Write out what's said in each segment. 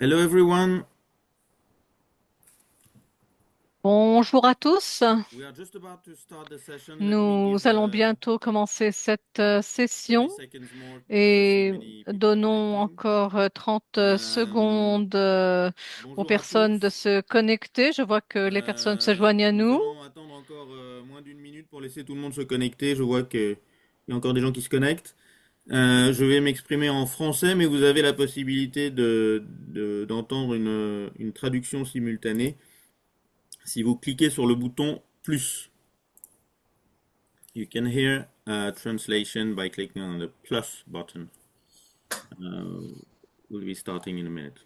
Hello everyone. Bonjour à tous. We are just about to start the session. Let me Nous give allons bientôt commencer cette 30 session seconds more to see et many people donnons connecting. encore 30 Euh, secondes aux Bonjour à personnes de tous. se connecter. Je vois que les personnes se joignent à Nous nous. allons attendre encore moins d'une minute pour laisser tout le monde se connecter. Je vois qu'il y a encore des gens qui se connectent. Je vais m'exprimer en français, mais vous avez la possibilité d'entendre une traduction simultanée si vous cliquez sur le bouton plus. You can hear translation by clicking on the plus button. We'll be starting in a minute.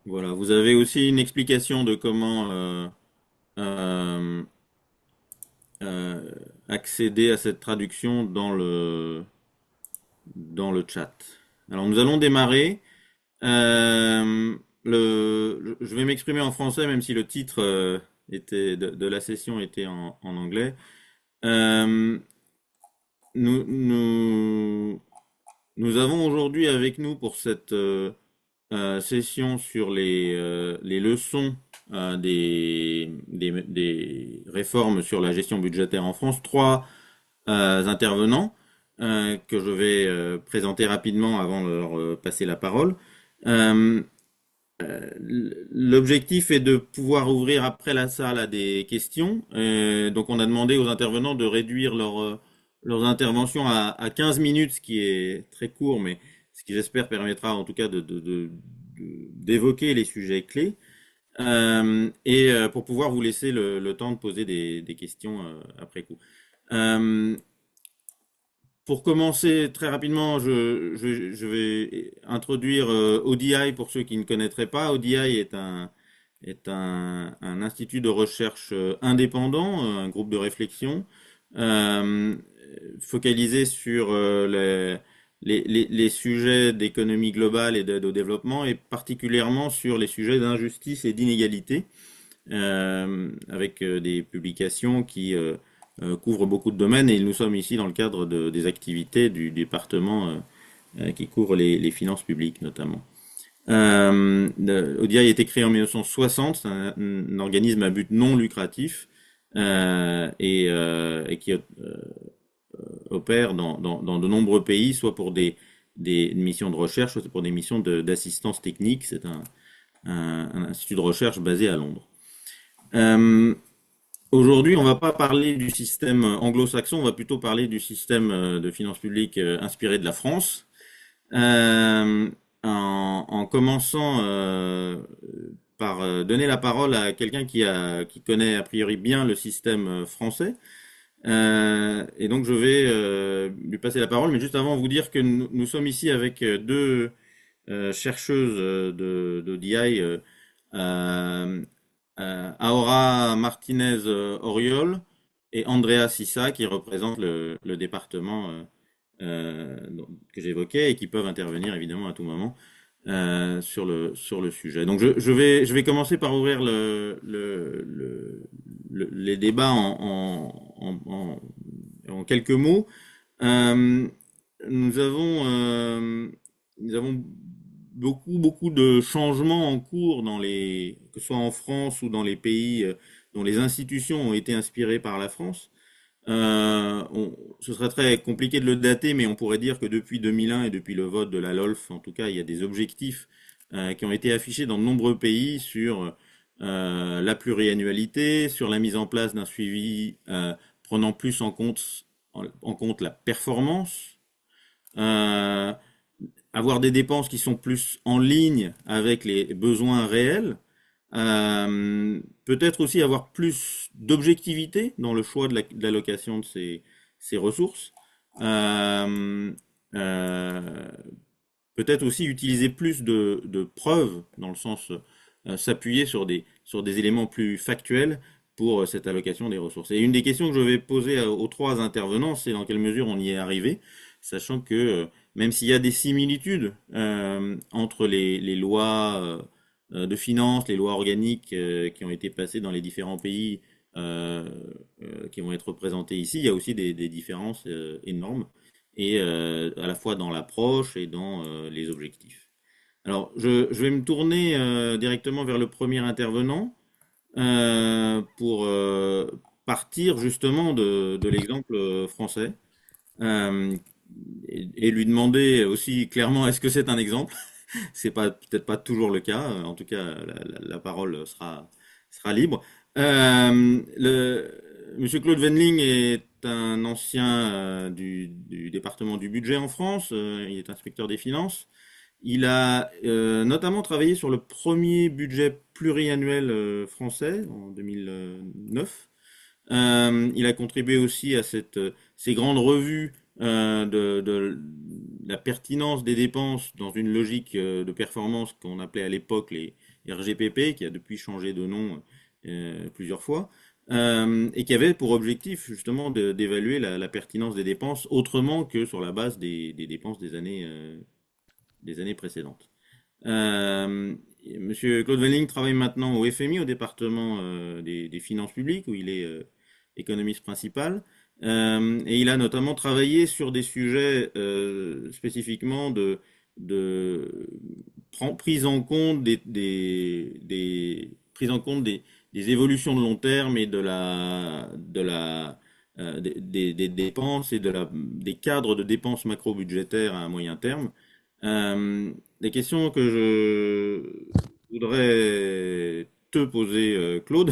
Voilà, vous avez aussi une explication de comment euh, euh, accéder à cette traduction dans le chat. Alors nous allons démarrer. Je vais m'exprimer en français, même si le titre de la session était en anglais. Euh, nous, nous, Nous avons aujourd'hui avec nous pour cette session sur les leçons des réformes sur la gestion budgétaire en France trois intervenants que je vais présenter rapidement avant de leur passer la parole. Euh, L'objectif est de pouvoir ouvrir après la salle à des questions. Donc on a demandé aux intervenants de réduire leurs interventions à 15 minutes, ce qui est très court, mais ce qui j'espère permettra en tout cas d'évoquer les sujets clés. Pour pouvoir vous laisser le temps de poser des questions après coup. Euh, pour commencer très rapidement, je vais introduire ODI pour ceux qui ne connaîtraient pas. ODI est un institut de recherche indépendant, un groupe de réflexion euh, focalisé sur les sujets d'économie globale et d'aide au développement, et particulièrement sur les sujets d'injustice et d'inégalité, avec des publications qui couvrent beaucoup de domaines. Et nous sommes ici dans le cadre des activités du département qui couvre les finances publiques notamment. ODI a été créé en 1960, c'est un organisme à but non lucratif et qui opère dans de nombreux pays, soit pour des missions de recherche, soit pour des missions d'assistance technique. C'est un institut de recherche basé à Londres. Euh, Aujourd'hui, on ne va pas parler du système anglo-saxon, on va plutôt parler du système de finances publiques inspiré de la France. En commençant par donner la parole à quelqu'un qui connaît a priori bien le système français. Et donc je vais lui passer la parole, mais juste avant vous dire que nous sommes ici avec deux chercheuses d'ODI, euh, Aura Martinez Oriol et Andrea Sissa, qui représentent le département que j'évoquais et qui peuvent intervenir évidemment à tout moment sur le sujet. Donc je vais commencer par ouvrir les débats en quelques mots. Euh, nous avons, euh, nous avons beaucoup de changements en cours que ce soit en France ou dans les pays dont les institutions ont été inspirées par la France. Ce serait très compliqué de le dater, mais on pourrait dire que depuis 2001 et depuis le vote de la LOLF, en tout cas, il y a des objectifs qui ont été affichés dans de nombreux pays sur la pluriannualité, sur la mise en place d'un suivi prenant plus en compte la performance, euh, avoir des dépenses qui sont plus en ligne avec les besoins réels, peut-être aussi avoir plus d'objectivité dans le choix de l'allocation de ces ressources, euh, euh, peut-être aussi utiliser plus de preuves, dans le sens s'appuyer sur des éléments plus factuels pour cette allocation des ressources. Et une des questions que je vais poser aux trois intervenants, c'est dans quelle mesure on y est arrivé, sachant que même s'il y a des similitudes entre les lois de finances, les lois organiques qui ont été passées dans les différents pays euh, qui vont être représentés ici, il y a aussi des différences énormes, et à la fois dans l'approche et dans les objectifs. Alors, je vais me tourner directement vers le premier intervenant pour partir justement de l'exemple français euh, et lui demander aussi clairement est-ce que c'est un exemple? C'est pas peut-être pas toujours le cas. En tout cas, la parole sera libre. Monsieur Claude Venling est un ancien du département du budget en France. Il est inspecteur des finances. Il a notamment travaillé sur le premier budget pluriannuel français en 2009. Il a contribué aussi à ces grandes revues de la pertinence des dépenses dans une logique de performance qu'on appelait à l'époque les RGPP, qui a depuis changé de nom plusieurs fois, et qui avait pour objectif justement d'évaluer la pertinence des dépenses autrement que sur la base des dépenses des années précédentes. Euh, Monsieur Claude Velling travaille maintenant au FMI, au département des finances publiques, où il est économiste principal. Et il a notamment travaillé sur des sujets spécifiquement de prise en compte prise en compte des évolutions de long terme et des dépenses et des cadres de dépenses macro-budgétaires à moyen terme. Les questions que je voudrais te poser, Claude,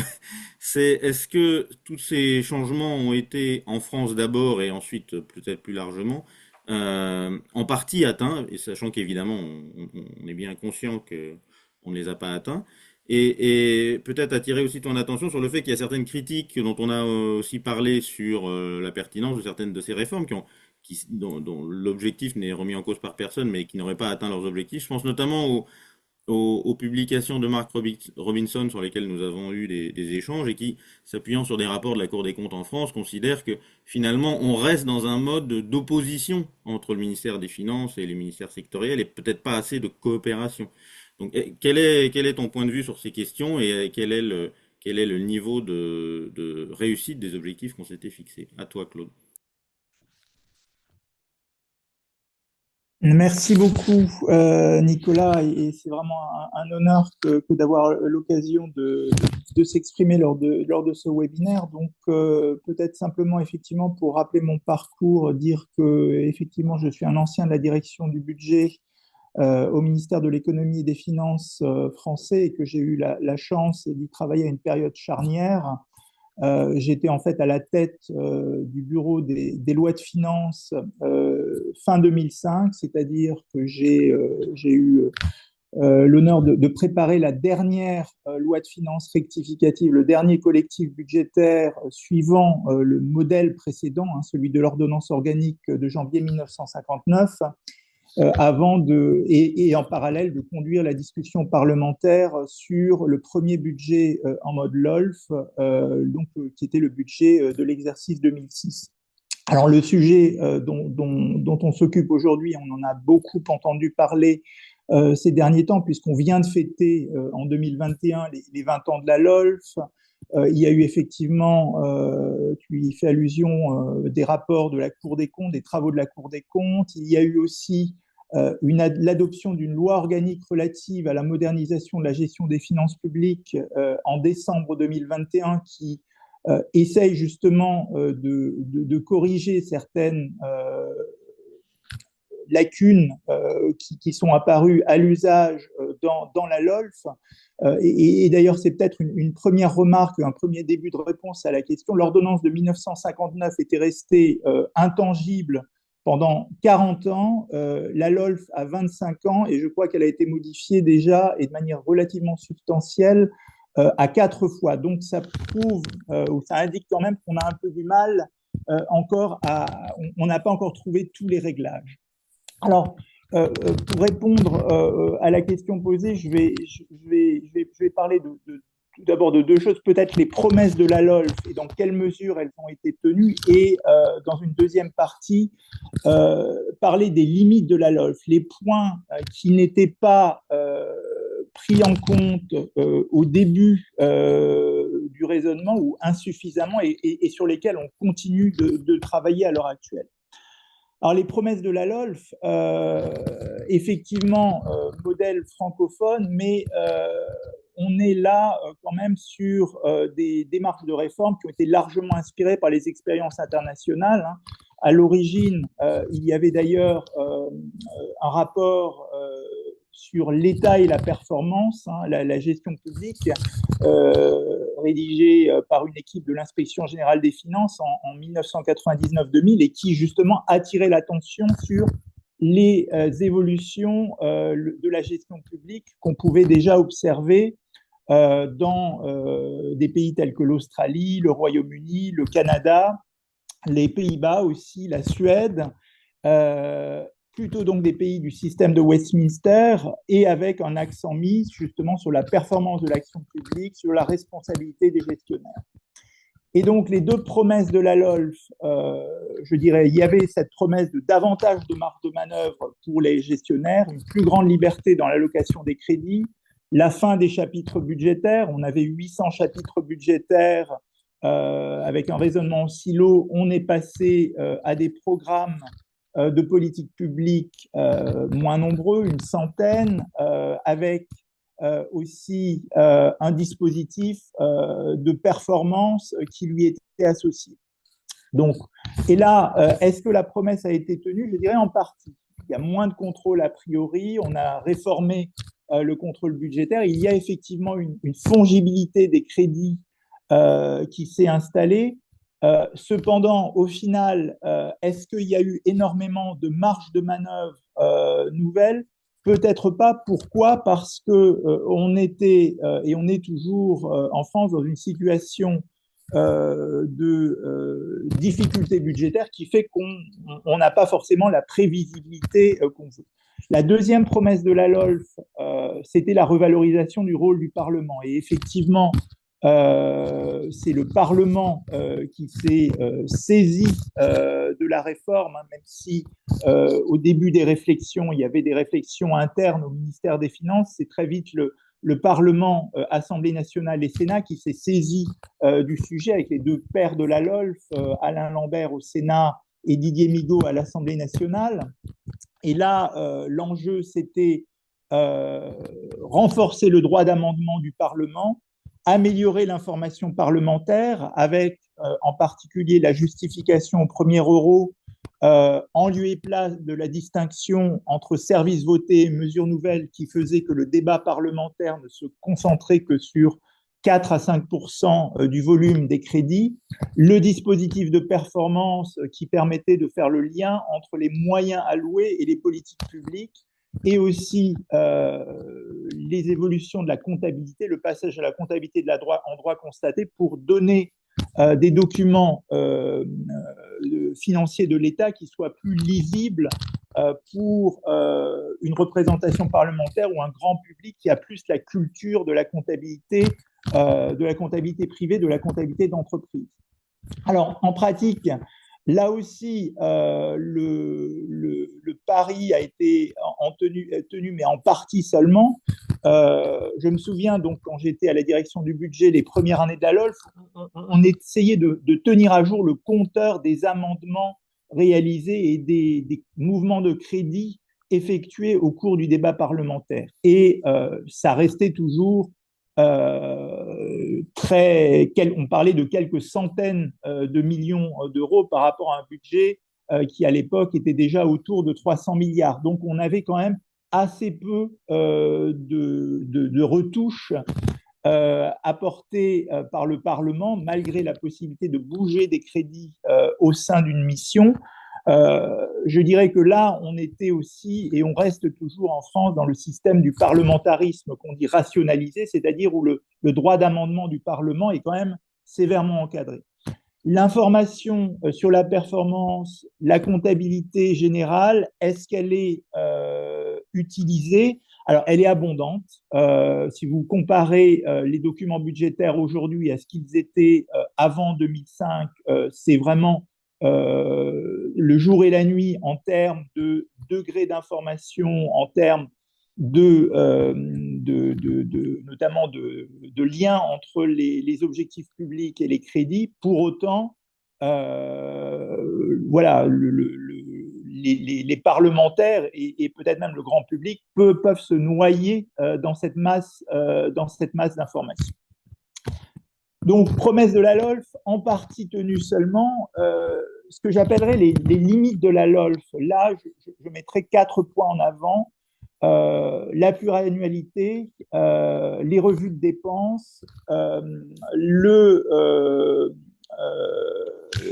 c'est est-ce que tous ces changements ont été en France d'abord et ensuite peut-être plus largement en partie atteints, et sachant qu'évidemment on est bien conscient que on ne les a pas atteints, et peut-être attirer aussi ton attention sur le fait qu'il y a certaines critiques dont on a aussi parlé sur la pertinence de certaines de ces réformes dont l'objectif n'est remis en cause par personne, mais qui n'auraient pas atteint leurs objectifs. Je pense notamment aux publications de Mark Robinson sur lesquelles nous avons eu des échanges et qui, s'appuyant sur des rapports de la Cour des comptes en France, considèrent que finalement on reste dans un mode d'opposition entre le ministère des Finances et les ministères sectoriels et peut-être pas assez de coopération. Donc quel est ton point de vue sur ces questions et quel est le niveau de réussite des objectifs qu'on s'était fixés? À toi, Claude. Merci beaucoup, Nicolas, et c'est vraiment un honneur que d'avoir l'occasion de s'exprimer lors de ce webinaire. Donc, peut-être simplement, effectivement, pour rappeler mon parcours, dire que, effectivement, je suis un ancien de la direction du budget au ministère de l'économie et des finances français et que j'ai eu la chance d'y travailler à une période charnière. J'étais en fait à la tête du bureau des lois de finances fin 2005, c'est-à-dire que j'ai eu l'honneur de préparer la dernière loi de finances rectificative, le dernier collectif budgétaire suivant le modèle précédent, hein, celui de l'ordonnance organique de janvier 1959, et en parallèle de conduire la discussion parlementaire sur le premier budget en mode LOLF, qui était le budget de l'exercice 2006. Alors le sujet dont on s'occupe aujourd'hui, on en a beaucoup entendu parler ces derniers temps, puisqu'on vient de fêter en 2021 les 20 ans de la LOLF. Il y a eu effectivement, tu y fais allusion, des rapports de la Cour des comptes, des travaux de la Cour des comptes. Il y a eu aussi l'adoption d'une loi organique relative à la modernisation de la gestion des finances publiques en décembre 2021 qui essaye justement de corriger certaines lacunes qui sont apparues à l'usage dans la LOLF. Et d'ailleurs, c'est peut-être une première remarque, un premier début de réponse à la question. L'ordonnance de 1959 était restée intangible pendant 40 ans. La LOLF a 25 ans et je crois qu'elle a été modifiée déjà et de manière relativement substantielle à 4 fois. Donc, ça prouve ou ça indique quand même qu'on a un peu du mal encore on n'a pas encore trouvé tous les réglages. Alors, pour répondre à la question posée, je vais parler de tout d'abord de deux choses, peut-être les promesses de la LOLF et dans quelle mesure elles ont été tenues, et dans une deuxième partie, parler des limites de la LOLF, les points qui n'étaient pas pris en compte au début du raisonnement ou insuffisamment et sur lesquels on continue de travailler à l'heure actuelle. Alors, les promesses de la LOLF, effectivement, modèle francophone, mais on est là quand même sur des démarches de réforme qui ont été largement inspirées par les expériences internationales. Hein. À l'origine, il y avait d'ailleurs un rapport sur l'État et la performance, hein, la gestion publique, rédigé par une équipe de l'inspection générale des finances en 1999-2000 et qui justement attirait l'attention sur les évolutions de la gestion publique qu'on pouvait déjà observer dans des pays tels que l'Australie, le Royaume-Uni, le Canada, les Pays-Bas aussi, la Suède, plutôt donc des pays du système de Westminster, et avec un accent mis justement sur la performance de l'action publique, sur la responsabilité des gestionnaires. Et donc les deux promesses de la LOLF, je dirais, il y avait cette promesse de davantage de marge de manœuvre pour les gestionnaires, une plus grande liberté dans l'allocation des crédits, la fin des chapitres budgétaires. On avait 800 chapitres budgétaires avec un raisonnement en silo. On est passé à des programmes de politique publique moins nombreux, une centaine, avec aussi un dispositif de performance qui lui était associé. Donc, et là, est-ce que la promesse a été tenue? Je dirais en partie. Il y a moins de contrôle a priori, on a réformé le contrôle budgétaire, il y a effectivement une fongibilité des crédits qui s'est installée. Cependant, au final, est-ce qu'il y a eu énormément de marge de manœuvre nouvelles? Peut-être pas. Pourquoi? Parce que on était et on est toujours en France dans une situation de difficulté budgétaire qui fait qu'on n'a pas forcément la prévisibilité qu'on veut. La deuxième promesse de la LOLF, c'était la revalorisation du rôle du Parlement. Et effectivement, c'est le Parlement qui s'est saisi de la réforme, hein, même si au début des réflexions, il y avait des réflexions internes au ministère des Finances. C'est très vite le Parlement, Assemblée nationale et Sénat qui s'est saisi du sujet avec les deux pères de la LOLF, Alain Lambert au Sénat et Didier Migaud à l'Assemblée nationale. Et là, l'enjeu, c'était renforcer le droit d'amendement du Parlement, améliorer l'information parlementaire avec en particulier la justification au premier euro en lieu et place de la distinction entre services votés et mesures nouvelles qui faisait que le débat parlementaire ne se concentrait que sur 4 à 5% du volume des crédits, le dispositif de performance qui permettait de faire le lien entre les moyens alloués et les politiques publiques, et aussi les évolutions de la comptabilité, le passage à la comptabilité en droit constaté pour donner des documents financiers de l'État qui soient plus lisibles pour une représentation parlementaire ou un grand public qui a plus la culture de la comptabilité privée, de la comptabilité d'entreprise. Alors, en pratique, là aussi, le pari a été tenu, mais en partie seulement. Je me souviens, donc, quand j'étais à la direction du budget les premières années de la LOLF, on essayait de tenir à jour le compteur des amendements réalisés et des mouvements de crédit effectués au cours du débat parlementaire. Et ça restait toujours on parlait de quelques centaines de millions d'euros par rapport à un budget qui à l'époque était déjà autour de 300 milliards. Donc on avait quand même assez peu de retouches apportées par le Parlement malgré la possibilité de bouger des crédits au sein d'une mission. Je dirais que là, on était aussi, et on reste toujours en France dans le système du parlementarisme qu'on dit rationalisé, c'est-à-dire où le droit d'amendement du Parlement est quand même sévèrement encadré. L'information sur la performance, la comptabilité générale, est-ce qu'elle est utilisée. Alors, elle est abondante. Si vous comparez les documents budgétaires aujourd'hui à ce qu'ils étaient avant 2005, c'est vraiment le jour et la nuit en termes de degré d'information, en termes notamment de lien entre les objectifs publics et les crédits. Pour autant, voilà, les parlementaires et peut-être même le grand public peuvent se noyer dans cette masse d'informations. Donc, promesse de la LOLF, en partie tenue seulement, ce que j'appellerais les limites de la LOLF. Là, je mettrai 4 points en avant. La pluriannualité, les revues de dépenses,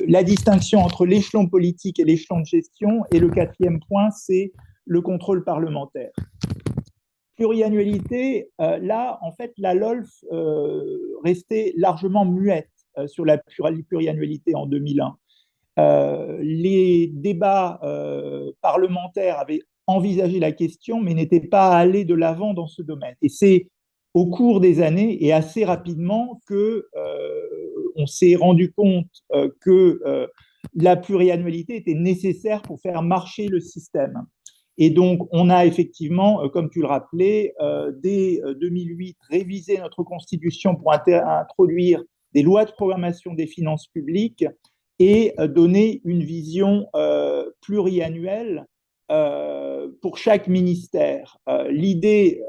la distinction entre l'échelon politique et l'échelon de gestion, et le 4e point, c'est le contrôle parlementaire. Pluriannualité, là, en fait, la LOLF restait largement muette sur la pluriannualité en 2001. Les débats parlementaires avaient envisagé la question, mais n'étaient pas allés de l'avant dans ce domaine. Et c'est au cours des années et assez rapidement que on s'est rendu compte que la pluriannualité était nécessaire pour faire marcher le système. Et donc, on a effectivement, comme tu le rappelais, dès 2008, révisé notre constitution pour introduire des lois de programmation des finances publiques et donner une vision pluriannuelle pour chaque ministère. L'idée,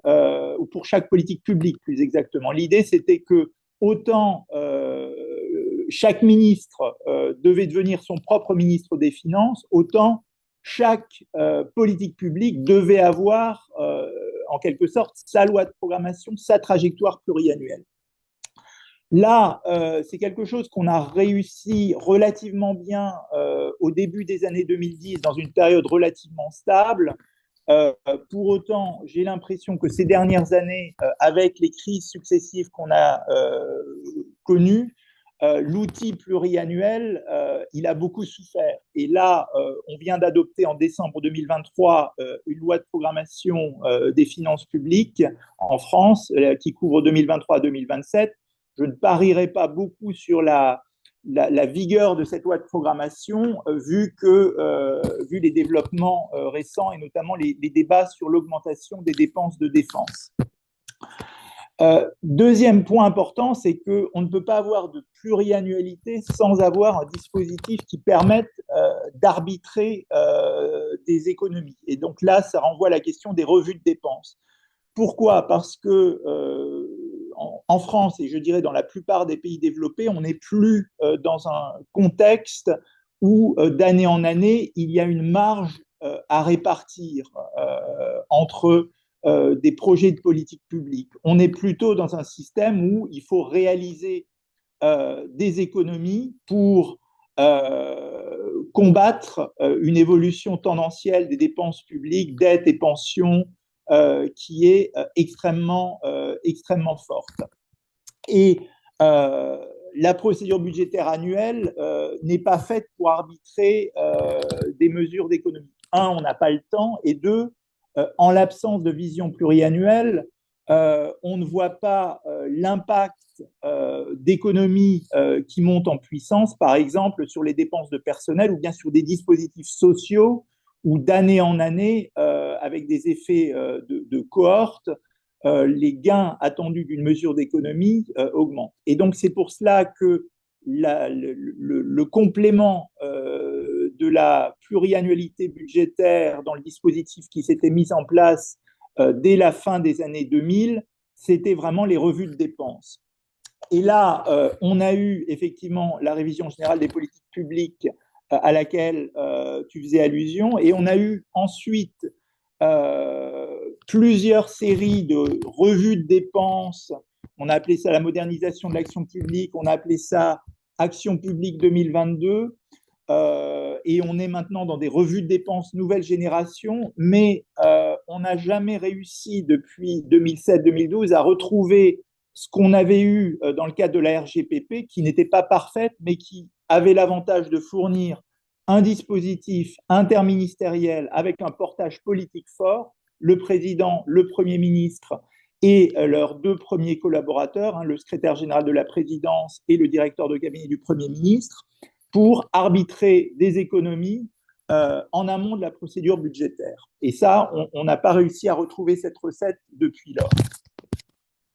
ou pour chaque politique publique plus exactement, l'idée c'était que autant chaque ministre devait devenir son propre ministre des Finances, autant chaque politique publique devait avoir en quelque sorte sa loi de programmation, sa trajectoire pluriannuelle. Là, c'est quelque chose qu'on a réussi relativement bien au début des années 2010, dans une période relativement stable. Pour autant, j'ai l'impression que ces dernières années, avec les crises successives qu'on a connues, l'outil pluriannuel, il a beaucoup souffert. Et là, on vient d'adopter en décembre 2023 une loi de programmation des finances publiques en France qui couvre 2023-2027. Je ne parierai pas beaucoup sur la vigueur de cette loi de programmation, vu les développements récents et notamment les débats sur l'augmentation des dépenses de défense. Deuxième point important, c'est qu'on ne peut pas avoir de pluriannualité sans avoir un dispositif qui permette d'arbitrer des économies. Et donc là, ça renvoie à la question des revues de dépenses. Pourquoi ? Parce que en France, et je dirais dans la plupart des pays développés, on n'est plus dans un contexte où d'année en année, il y a une marge à répartir entre des projets de politique publique. On est plutôt dans un système où il faut réaliser des économies pour combattre une évolution tendancielle des dépenses publiques, dettes et pensions, qui est extrêmement forte. Et la procédure budgétaire annuelle n'est pas faite pour arbitrer des mesures d'économie. Un, on n'a pas le temps, et deux, en l'absence de vision pluriannuelle, on ne voit pas l'impact d'économies qui montent en puissance, par exemple sur les dépenses de personnel ou bien sur des dispositifs sociaux où d'année en année, avec des effets de cohorte, les gains attendus d'une mesure d'économie augmentent. Et donc, c'est pour cela que le complément de la pluriannualité budgétaire dans le dispositif qui s'était mis en place dès la fin des années 2000, c'était vraiment les revues de dépenses. Et là, on a eu effectivement la révision générale des politiques publiques à laquelle tu faisais allusion, et on a eu ensuite plusieurs séries de revues de dépenses. On a appelé ça la modernisation de l'action publique, on a appelé ça Action publique 2022, et on est maintenant dans des revues de dépenses nouvelle génération, mais on n'a jamais réussi depuis 2007-2012 à retrouver ce qu'on avait eu dans le cadre de la RGPP, qui n'était pas parfaite, mais qui avait l'avantage de fournir un dispositif interministériel avec un portage politique fort, le président, le Premier ministre et leurs deux premiers collaborateurs, le secrétaire général de la présidence et le directeur de cabinet du Premier ministre, pour arbitrer des économies en amont de la procédure budgétaire. Et ça, on n'a pas réussi à retrouver cette recette depuis lors.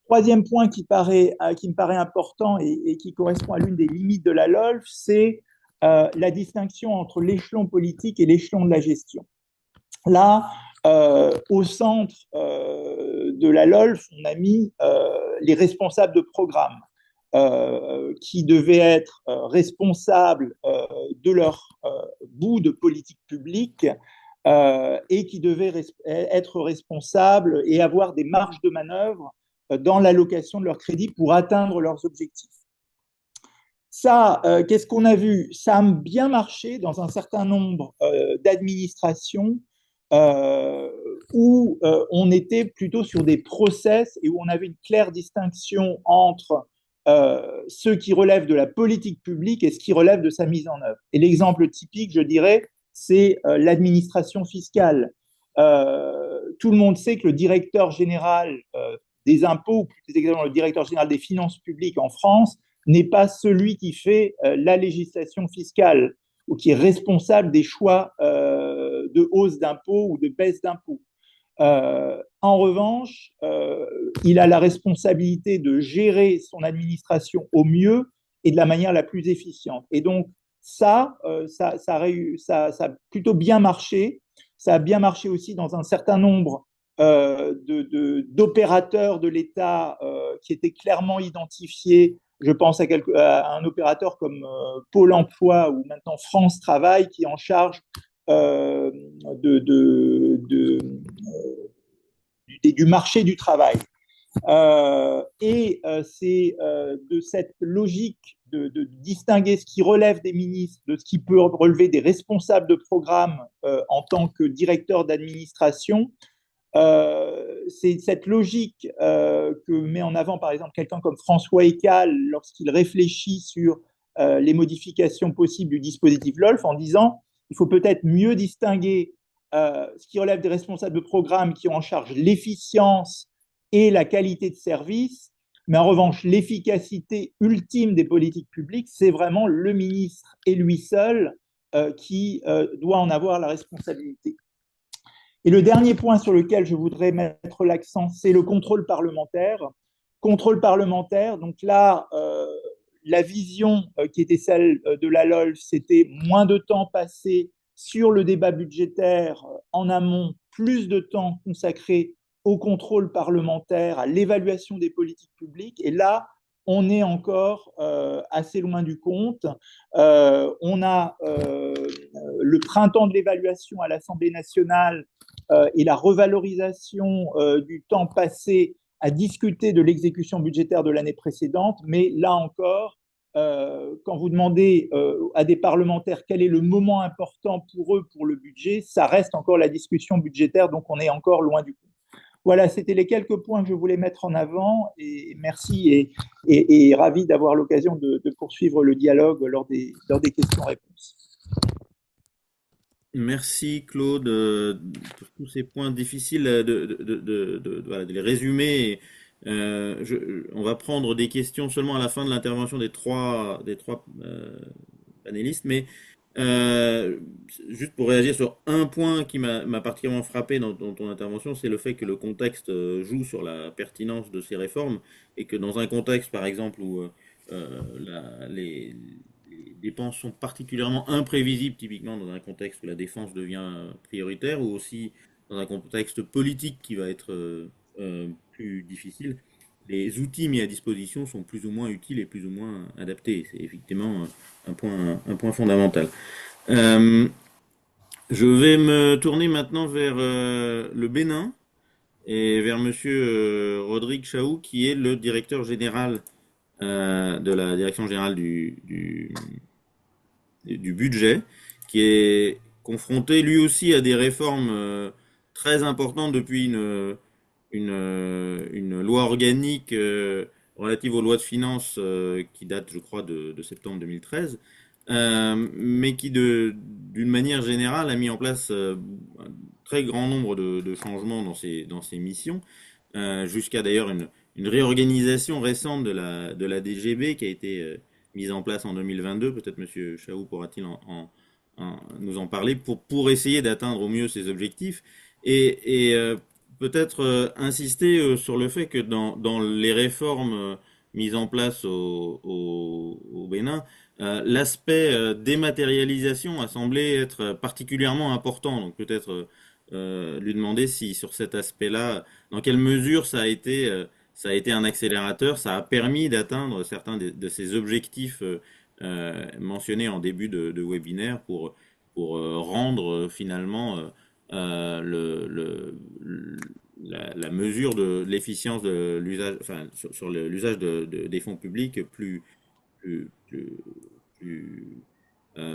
Troisième point qui me paraît important et qui correspond à l'une des limites de la LOLF, c'est la distinction entre l'échelon politique et l'échelon de la gestion. Là, au centre de la LOLF, on a mis les responsables de programme qui devaient être responsables de leur bout de politique publique et qui devaient être responsables et avoir des marges de manœuvre dans l'allocation de leurs crédits pour atteindre leurs objectifs. Ça, qu'est-ce qu'on a vu? Ça a bien marché dans un certain nombre d'administrations où on était plutôt sur des process et où on avait une claire distinction entre ce qui relève de la politique publique et ce qui relève de sa mise en œuvre. Et l'exemple typique, je dirais, c'est l'administration fiscale. Tout le monde sait que le directeur général des impôts, ou plus exactement le directeur général des finances publiques en France, n'est pas celui qui fait la législation fiscale ou qui est responsable des choix de hausse d'impôts ou de baisse d'impôts. En revanche, il a la responsabilité de gérer son administration au mieux et de la manière la plus efficiente. Et donc, ça a plutôt bien marché. Ça a bien marché aussi dans un certain nombre d'opérateurs de l'État qui étaient clairement identifiés. Je pense à un opérateur comme Pôle emploi ou maintenant France Travail qui est en charge du marché du travail. C'est de cette logique de distinguer ce qui relève des ministres de ce qui peut relever des responsables de programme en tant que directeur d'administration. C'est cette logique que met en avant par exemple quelqu'un comme François Eccal lorsqu'il réfléchit sur les modifications possibles du dispositif LOLF en disant il faut peut-être mieux distinguer ce qui relève des responsables de programme qui ont en charge l'efficience et la qualité de service, mais en revanche l'efficacité ultime des politiques publiques, c'est vraiment le ministre et lui seul qui doit en avoir la responsabilité. Et le dernier point sur lequel je voudrais mettre l'accent, c'est le contrôle parlementaire. Contrôle parlementaire, donc là, la vision qui était celle de la LOLF, c'était moins de temps passé sur le débat budgétaire en amont, plus de temps consacré au contrôle parlementaire, à l'évaluation des politiques publiques. Et là, on est encore assez loin du compte. On a le printemps de l'évaluation à l'Assemblée nationale et la revalorisation du temps passé à discuter de l'exécution budgétaire de l'année précédente. Mais là encore, quand vous demandez à des parlementaires quel est le moment important pour eux pour le budget, ça reste encore la discussion budgétaire, donc on est encore loin du compte. Voilà, c'était les quelques points que je voulais mettre en avant et merci et ravi d'avoir l'occasion de poursuivre le dialogue lors des questions-réponses. Merci Claude pour tous ces points difficiles voilà, de les résumer. On va prendre des questions seulement à la fin de l'intervention des trois panélistes, mais juste pour réagir sur un point qui m'a particulièrement frappé dans ton intervention, c'est le fait que le contexte joue sur la pertinence de ces réformes et que dans un contexte, par exemple, où les dépenses sont particulièrement imprévisibles, typiquement dans un contexte où la défense devient prioritaire, ou aussi dans un contexte politique qui va être plus difficile, les outils mis à disposition sont plus ou moins utiles et plus ou moins adaptés. C'est effectivement un point fondamental. Je vais me tourner maintenant vers le Bénin et vers Monsieur Rodrigue Chaou, qui est le directeur général de la direction générale du budget, qui est confronté lui aussi à des réformes très importantes depuis une loi organique relative aux lois de finances qui date, je crois, de septembre 2013, mais qui, d'une manière générale, a mis en place un très grand nombre de changements dans ses missions, jusqu'à d'ailleurs une réorganisation récente de la DGB qui a été mise en place en 2022. Peut-être Monsieur Chaou pourra-t-il nous en parler pour essayer d'atteindre au mieux ces objectifs et peut-être insister sur le fait que dans les réformes mises en place au Bénin, l'aspect dématérialisation a semblé être particulièrement important. Donc peut-être lui demander si sur cet aspect-là, dans quelle mesure ça a été un accélérateur, ça a permis d'atteindre certains de ces objectifs mentionnés en début de webinaire pour rendre finalement la mesure de l'efficience de l'usage, enfin sur l'usage des fonds publics plus, plus, plus,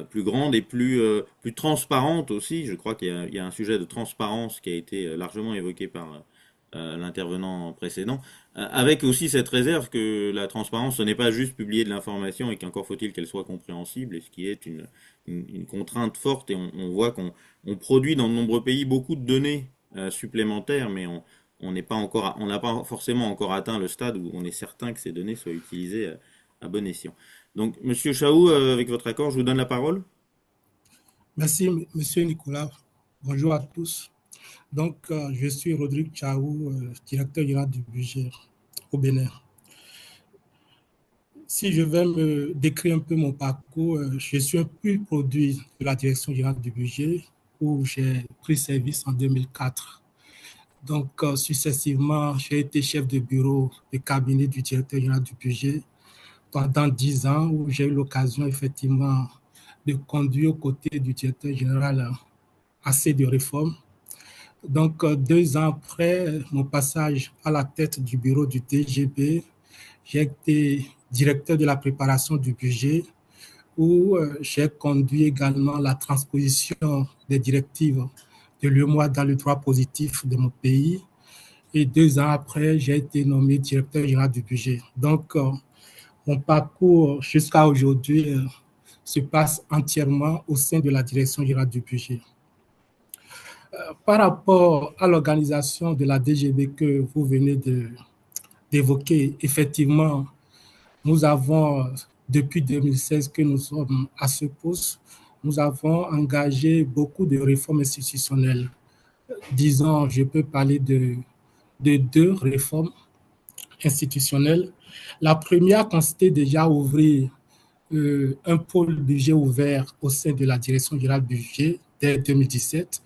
plus grande et plus transparente aussi. Je crois qu'il y a un sujet de transparence qui a été largement évoqué par l'intervenant précédent, avec aussi cette réserve que la transparence, ce n'est pas juste publier de l'information et qu'encore faut-il qu'elle soit compréhensible, et ce qui est une contrainte forte, et on voit qu'on produit dans de nombreux pays beaucoup de données supplémentaires, mais on n'est pas encore, on n'a pas forcément encore atteint le stade où on est certain que ces données soient utilisées à bon escient. Donc, Monsieur Chaou, avec votre accord, je vous donne la parole. Merci, Monsieur Nicolas. Bonjour à tous. Donc, je suis Rodrigue Chaou, directeur général du budget au Bénin. Si je vais me décrire un peu mon parcours, je suis un pur produit de la direction générale du budget où j'ai pris service en 2004. Donc, successivement, j'ai été chef de bureau de cabinet du directeur général du budget pendant 10 ans où j'ai eu l'occasion effectivement de conduire aux côtés du directeur général assez de réformes. Donc, 2 ans après mon passage à la tête du bureau du DGB, j'ai été directeur de la préparation du budget où j'ai conduit également la transposition des directives de l'UEMOA dans le droit positif de mon pays. Et 2 ans après, j'ai été nommé directeur général du budget. Donc, mon parcours jusqu'à aujourd'hui se passe entièrement au sein de la direction générale du budget. Par rapport à l'organisation de la DGB que vous venez d'évoquer, effectivement, nous avons, depuis 2016 que nous sommes à ce poste, nous avons engagé beaucoup de réformes institutionnelles. Disons, je peux parler de 2 réformes institutionnelles. La première consistait déjà à ouvrir un pôle budget ouvert au sein de la direction générale du budget dès 2017,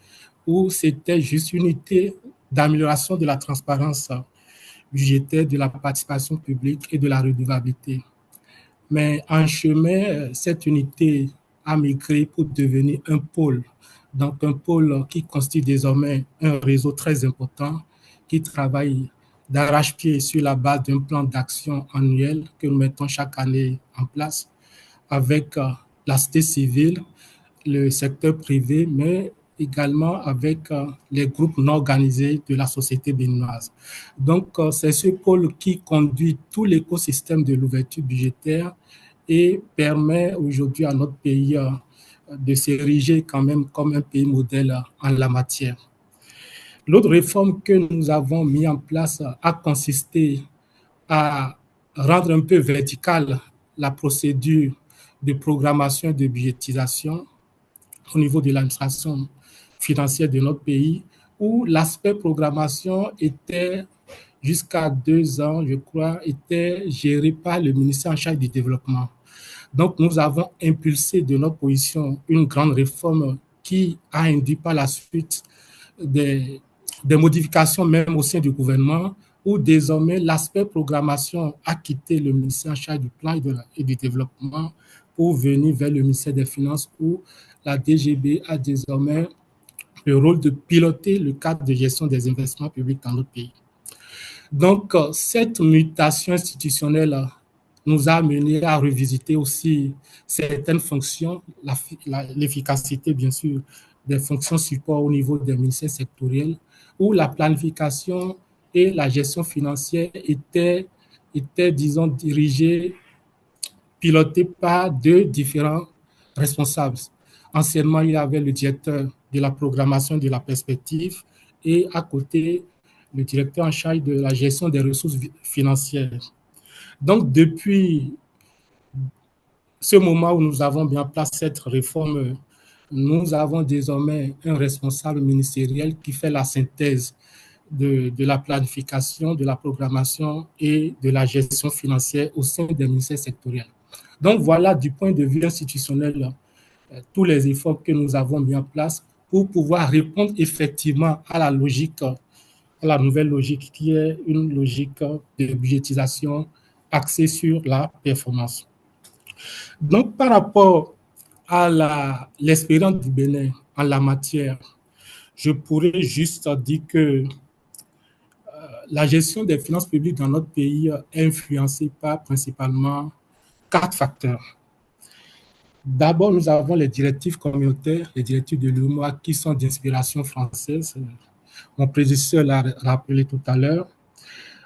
où c'était juste une unité d'amélioration de la transparence budgétaire, de la participation publique et de la redevabilité. Mais en chemin, cette unité a migré pour devenir un pôle. Donc un pôle qui constitue désormais un réseau très important qui travaille d'arrache-pied sur la base d'un plan d'action annuel que nous mettons chaque année en place avec la société civile, le secteur privé, mais également avec les groupes non organisés de la société béninoise. Donc, c'est ce pôle qui conduit tout l'écosystème de l'ouverture budgétaire et permet aujourd'hui à notre pays de s'ériger quand même comme un pays modèle en la matière. L'autre réforme que nous avons mis en place a consisté à rendre un peu verticale la procédure de programmation et de budgétisation au niveau de l'administration financière de notre pays, où l'aspect programmation était, jusqu'à 2 ans, je crois, était géré par le ministère en charge du développement. Donc, nous avons impulsé de notre position une grande réforme qui a induit par la suite des modifications même au sein du gouvernement, où désormais l'aspect programmation a quitté le ministère en charge du plan et du développement pour venir vers le ministère des Finances, où la DGB a désormais le rôle de piloter le cadre de gestion des investissements publics dans notre pays. Donc, cette mutation institutionnelle nous a amené à revisiter aussi certaines fonctions, l'efficacité, bien sûr, des fonctions support au niveau des ministères sectoriels, où la planification et la gestion financière étaient disons, dirigées, pilotées par 2 différents responsables. Anciennement, il y avait le directeur de la programmation, de la perspective, et à côté, le directeur en charge de la gestion des ressources financières. Donc, depuis ce moment où nous avons mis en place cette réforme, nous avons désormais un responsable ministériel qui fait la synthèse de la planification, de la programmation et de la gestion financière au sein des ministères sectoriels. Donc voilà, du point de vue institutionnel, tous les efforts que nous avons mis en place pour pouvoir répondre effectivement à la logique, à la nouvelle logique qui est une logique de budgétisation axée sur la performance. Donc par rapport à l'expérience du Bénin en la matière, je pourrais juste dire que la gestion des finances publiques dans notre pays est influencée par principalement 4 facteurs. D'abord, nous avons les directives communautaires, les directives de l'UEMOA qui sont d'inspiration française. Mon prédécesseur l'a rappelé tout à l'heure.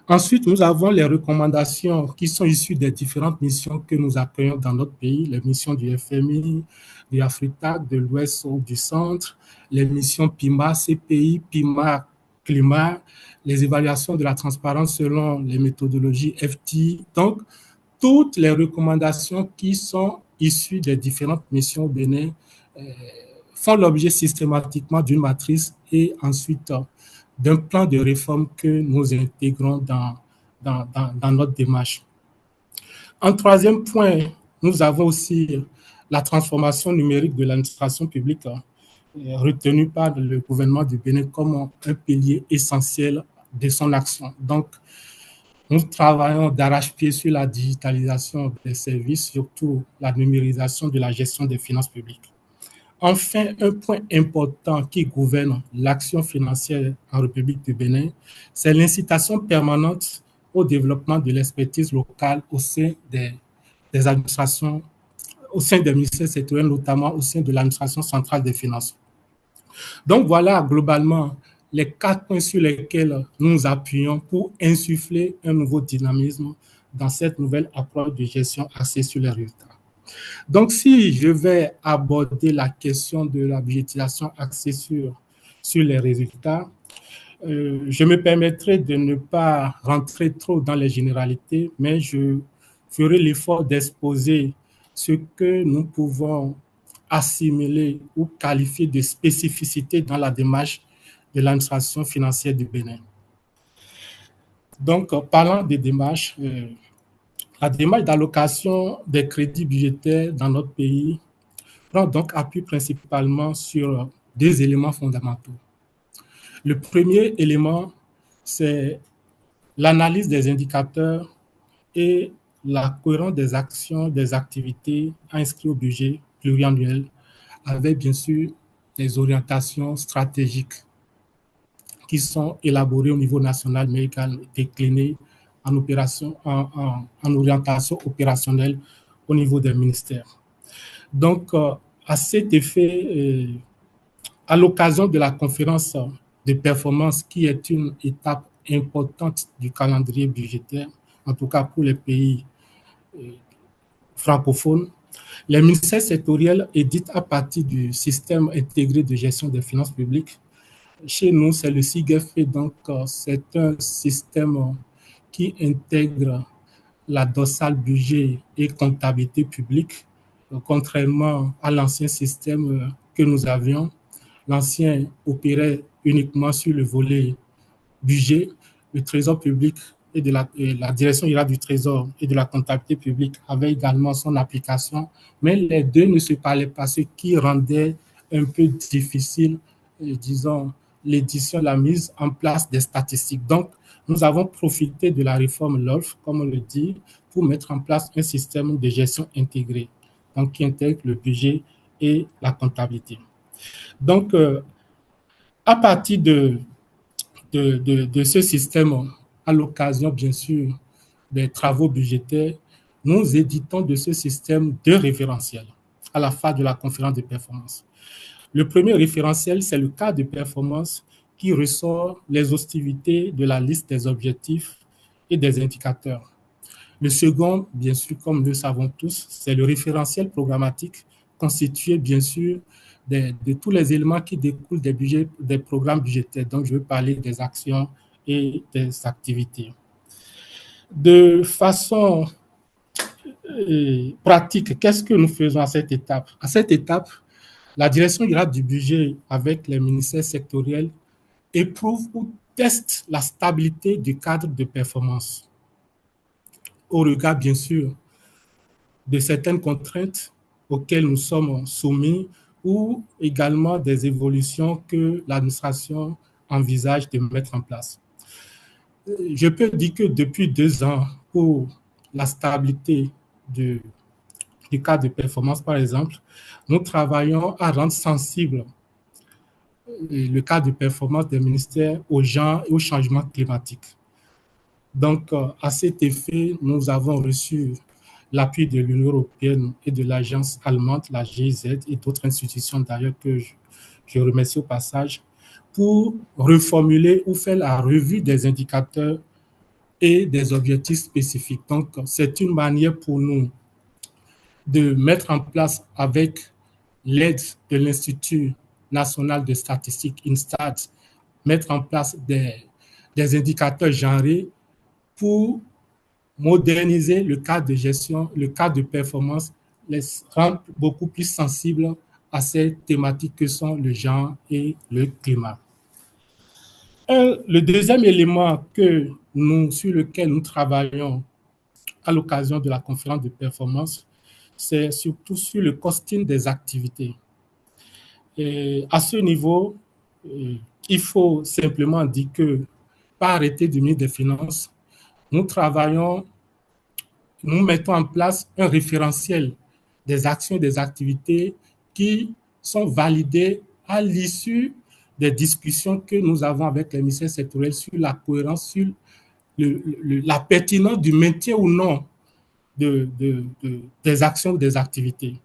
Ensuite, nous avons les recommandations qui sont issues des différentes missions que nous accueillons dans notre pays, les missions du FMI, du AFRITAC, de l'Ouest ou du Centre, les missions PIMA, CPI, PIMA, Climat, les évaluations de la transparence selon les méthodologies FT. Donc, toutes les recommandations qui sont issues des différentes missions au Bénin font l'objet systématiquement d'une matrice et ensuite d'un plan de réforme que nous intégrons dans notre démarche. En troisième point, nous avons aussi la transformation numérique de l'administration publique retenue par le gouvernement du Bénin comme un pilier essentiel de son action. Donc, nous travaillons d'arrache-pied sur la digitalisation des services, surtout la numérisation de la gestion des finances publiques. Enfin, un point important qui gouverne l'action financière en République du Bénin, c'est l'incitation permanente au développement de l'expertise locale au sein des administrations, au sein des ministères sectoriels, notamment au sein de l'administration centrale des finances. Donc voilà globalement les 4 points sur lesquels nous nous appuyons pour insuffler un nouveau dynamisme dans cette nouvelle approche de gestion axée sur les résultats. Donc, si je vais aborder la question de la budgétisation axée sur les résultats, je me permettrai de ne pas rentrer trop dans les généralités, mais je ferai l'effort d'exposer ce que nous pouvons assimiler ou qualifier de spécificité dans la démarche de l'administration financière du Bénin. Donc, parlant des démarches, la démarche d'allocation des crédits budgétaires dans notre pays prend donc appui principalement sur 2 éléments fondamentaux. Le premier élément, c'est l'analyse des indicateurs et la cohérence des actions, des activités inscrites au budget pluriannuel, avec bien sûr des orientations stratégiques qui sont élaborées au niveau national, mais également déclinées en orientation opérationnelle au niveau des ministères. Donc, à cet effet, à l'occasion de la conférence de performance, qui est une étape importante du calendrier budgétaire, en tout cas pour les pays francophones, les ministères sectoriels éditent à partir du système intégré de gestion des finances publiques. Chez nous, c'est le SIGFP, donc c'est un système qui intègre la dorsale budget et comptabilité publique, contrairement à l'ancien système que nous avions. L'ancien opérait uniquement sur le volet budget. Le Trésor public et la direction générale du Trésor et de la comptabilité publique avaient également son application, mais les deux ne se parlaient pas, ce qui rendait un peu difficile, disons, l'édition, la mise en place des statistiques. Donc, nous avons profité de la réforme LOLF, comme on le dit, pour mettre en place un système de gestion intégré, donc qui intègre le budget et la comptabilité. Donc, à partir de ce système, à l'occasion, bien sûr, des travaux budgétaires, nous éditons de ce système 2 référentiels à la fin de la conférence de performance. Le premier référentiel, c'est le cadre de performance qui ressort l'exhaustivité de la liste des objectifs et des indicateurs. Le second, bien sûr, comme nous le savons tous, c'est le référentiel programmatique constitué, bien sûr, de tous les éléments qui découlent des budgets, des programmes budgétaires. Donc, je veux parler des actions et des activités. De façon pratique, qu'est-ce que nous faisons à cette étape? À cette étape, la direction générale du budget avec les ministères sectoriels éprouve ou teste la stabilité du cadre de performance au regard, bien sûr, de certaines contraintes auxquelles nous sommes soumis ou également des évolutions que l'administration envisage de mettre en place. Je peux dire que depuis 2 ans, pour la stabilité du cadre de performance, par exemple, nous travaillons à rendre sensible le cadre de performance des ministères aux gens et au changement climatique. Donc, à cet effet, nous avons reçu l'appui de l'Union européenne et de l'agence allemande, la GIZ, et d'autres institutions d'ailleurs que je remercie au passage, pour reformuler ou faire la revue des indicateurs et des objectifs spécifiques. Donc, c'est une manière pour nous de mettre en place, avec l'aide de l'Institut national de statistique, INSTAT, mettre en place des indicateurs genrés pour moderniser le cadre de gestion, le cadre de performance, les rendre beaucoup plus sensibles à ces thématiques que sont le genre et le climat. Le deuxième élément sur lequel nous travaillons à l'occasion de la conférence de performance, c'est surtout sur le costing des activités. Et à ce niveau, il faut simplement dire que par arrêté du ministre des Finances, nous mettons en place un référentiel des actions et des activités qui sont validées à l'issue des discussions que nous avons avec les ministères sectoriels sur la cohérence, sur la pertinence du maintien ou non des actions ou des activités.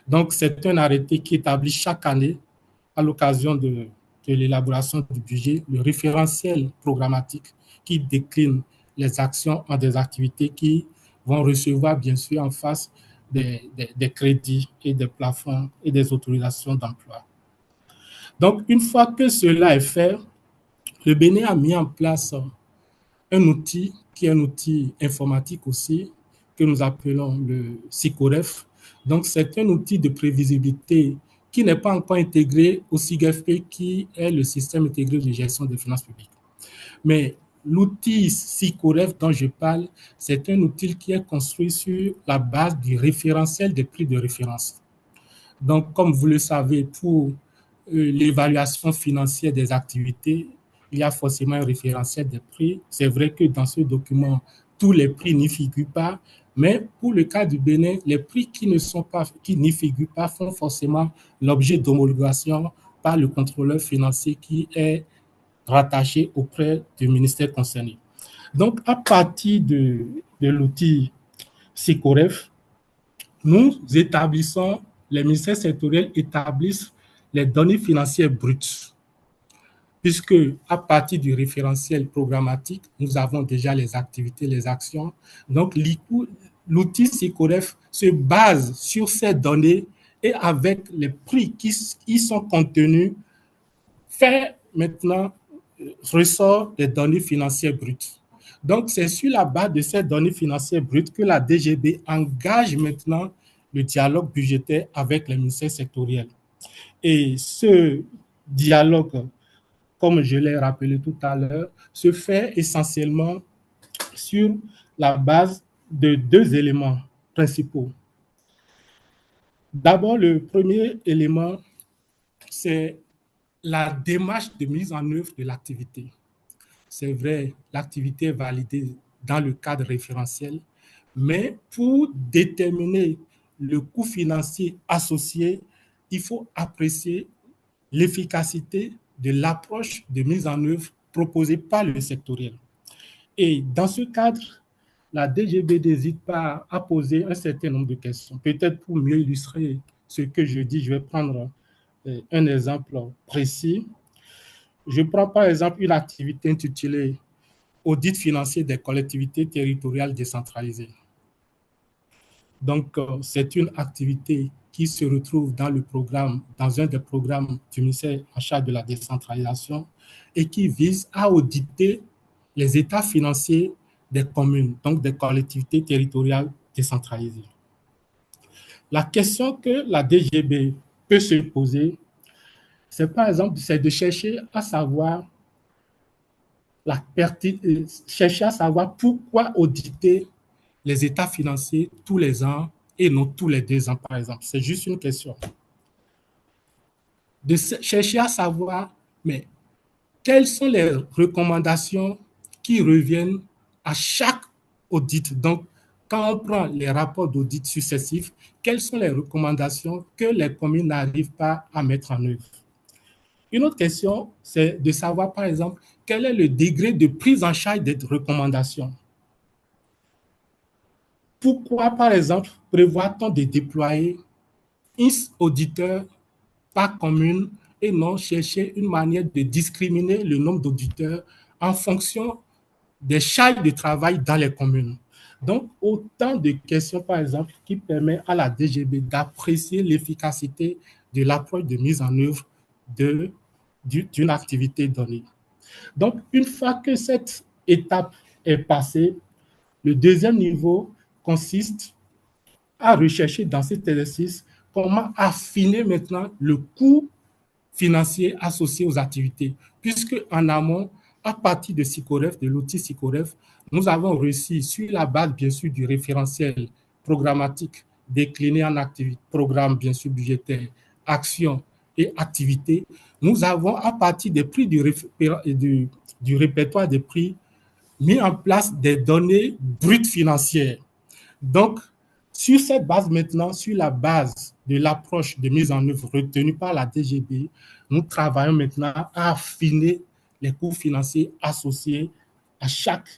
Donc, c'est un arrêté qui établit chaque année, à l'occasion de l'élaboration du budget, le référentiel programmatique qui décline les actions en des activités qui vont recevoir, bien sûr, en face des crédits et des plafonds et des autorisations d'emploi. Donc, une fois que cela est fait, le Bénin a mis en place un outil qui est un outil informatique aussi, que nous appelons le SICOREF. Donc, c'est un outil de prévisibilité qui n'est pas encore intégré au SIGFP, qui est le système intégré de gestion des finances publiques. Mais l'outil SICOREF dont je parle, c'est un outil qui est construit sur la base du référentiel des prix de référence. Donc, comme vous le savez, pour l'évaluation financière des activités, il y a forcément un référentiel des prix. C'est vrai que dans ce document, tous les prix n'y figurent pas, mais pour le cas du Bénin, les prix qui n'y figurent pas font forcément l'objet d'homologation par le contrôleur financier qui est rattaché auprès du ministère concerné. Donc, à partir de l'outil SICOREF, les ministères sectoriels établissent les données financières brutes, puisque à partir du référentiel programmatique, nous avons déjà les activités, les actions. Donc, l'outil SICOREF se base sur ces données et avec les prix qui y sont contenus, fait maintenant ressort des données financières brutes. Donc, c'est sur la base de ces données financières brutes que la DGB engage maintenant le dialogue budgétaire avec les ministères sectoriels. Et ce dialogue, comme je l'ai rappelé tout à l'heure, se fait essentiellement sur la base de 2 éléments principaux. D'abord, le premier élément, c'est la démarche de mise en œuvre de l'activité. C'est vrai, l'activité est validée dans le cadre référentiel, mais pour déterminer le coût financier associé, il faut apprécier l'efficacité de l'approche de mise en œuvre proposée par le sectoriel. Et dans ce cadre, la DGB n'hésite pas à poser un certain nombre de questions. Peut-être pour mieux illustrer ce que je dis, je vais prendre un exemple précis. Je prends par exemple une activité intitulée « Audit financier des collectivités territoriales décentralisées ». Donc, c'est une activité qui se retrouve dans le programme, dans un des programmes du ministère en charge de la décentralisation et qui vise à auditer les états financiers des communes, donc des collectivités territoriales décentralisées. La question que la DGB peut se poser, c'est par exemple, c'est de chercher à savoir chercher à savoir pourquoi auditer les états financiers tous les ans et non tous les 2 ans, par exemple. C'est juste une question. De chercher à savoir, mais quelles sont les recommandations qui reviennent à chaque audit. Donc, quand on prend les rapports d'audit successifs, quelles sont les recommandations que les communes n'arrivent pas à mettre en œuvre? Une autre question, c'est de savoir, par exemple, quel est le degré de prise en charge des recommandations. Pourquoi, par exemple, prévoit-on de déployer un auditeur par commune et non chercher une manière de discriminer le nombre d'auditeurs en fonction des charges de travail dans les communes? Donc, autant de questions, par exemple, qui permettent à la DGB d'apprécier l'efficacité de l'approche de mise en œuvre d'une activité donnée. Donc, une fois que cette étape est passée, le deuxième niveau consiste à rechercher dans cet exercice comment affiner maintenant le coût financier associé aux activités, puisque en amont, à partir de SICOREF, de l'outil SICOREF, nous avons réussi, sur la base bien sûr du référentiel programmatique décliné en activités, programme bien sûr budgétaire, actions et activités, nous avons à partir des prix du répertoire des prix mis en place des données brutes financières. Donc, sur cette base maintenant, sur la base de l'approche de mise en œuvre retenue par la DGB, nous travaillons maintenant à affiner les coûts financiers associés à chaque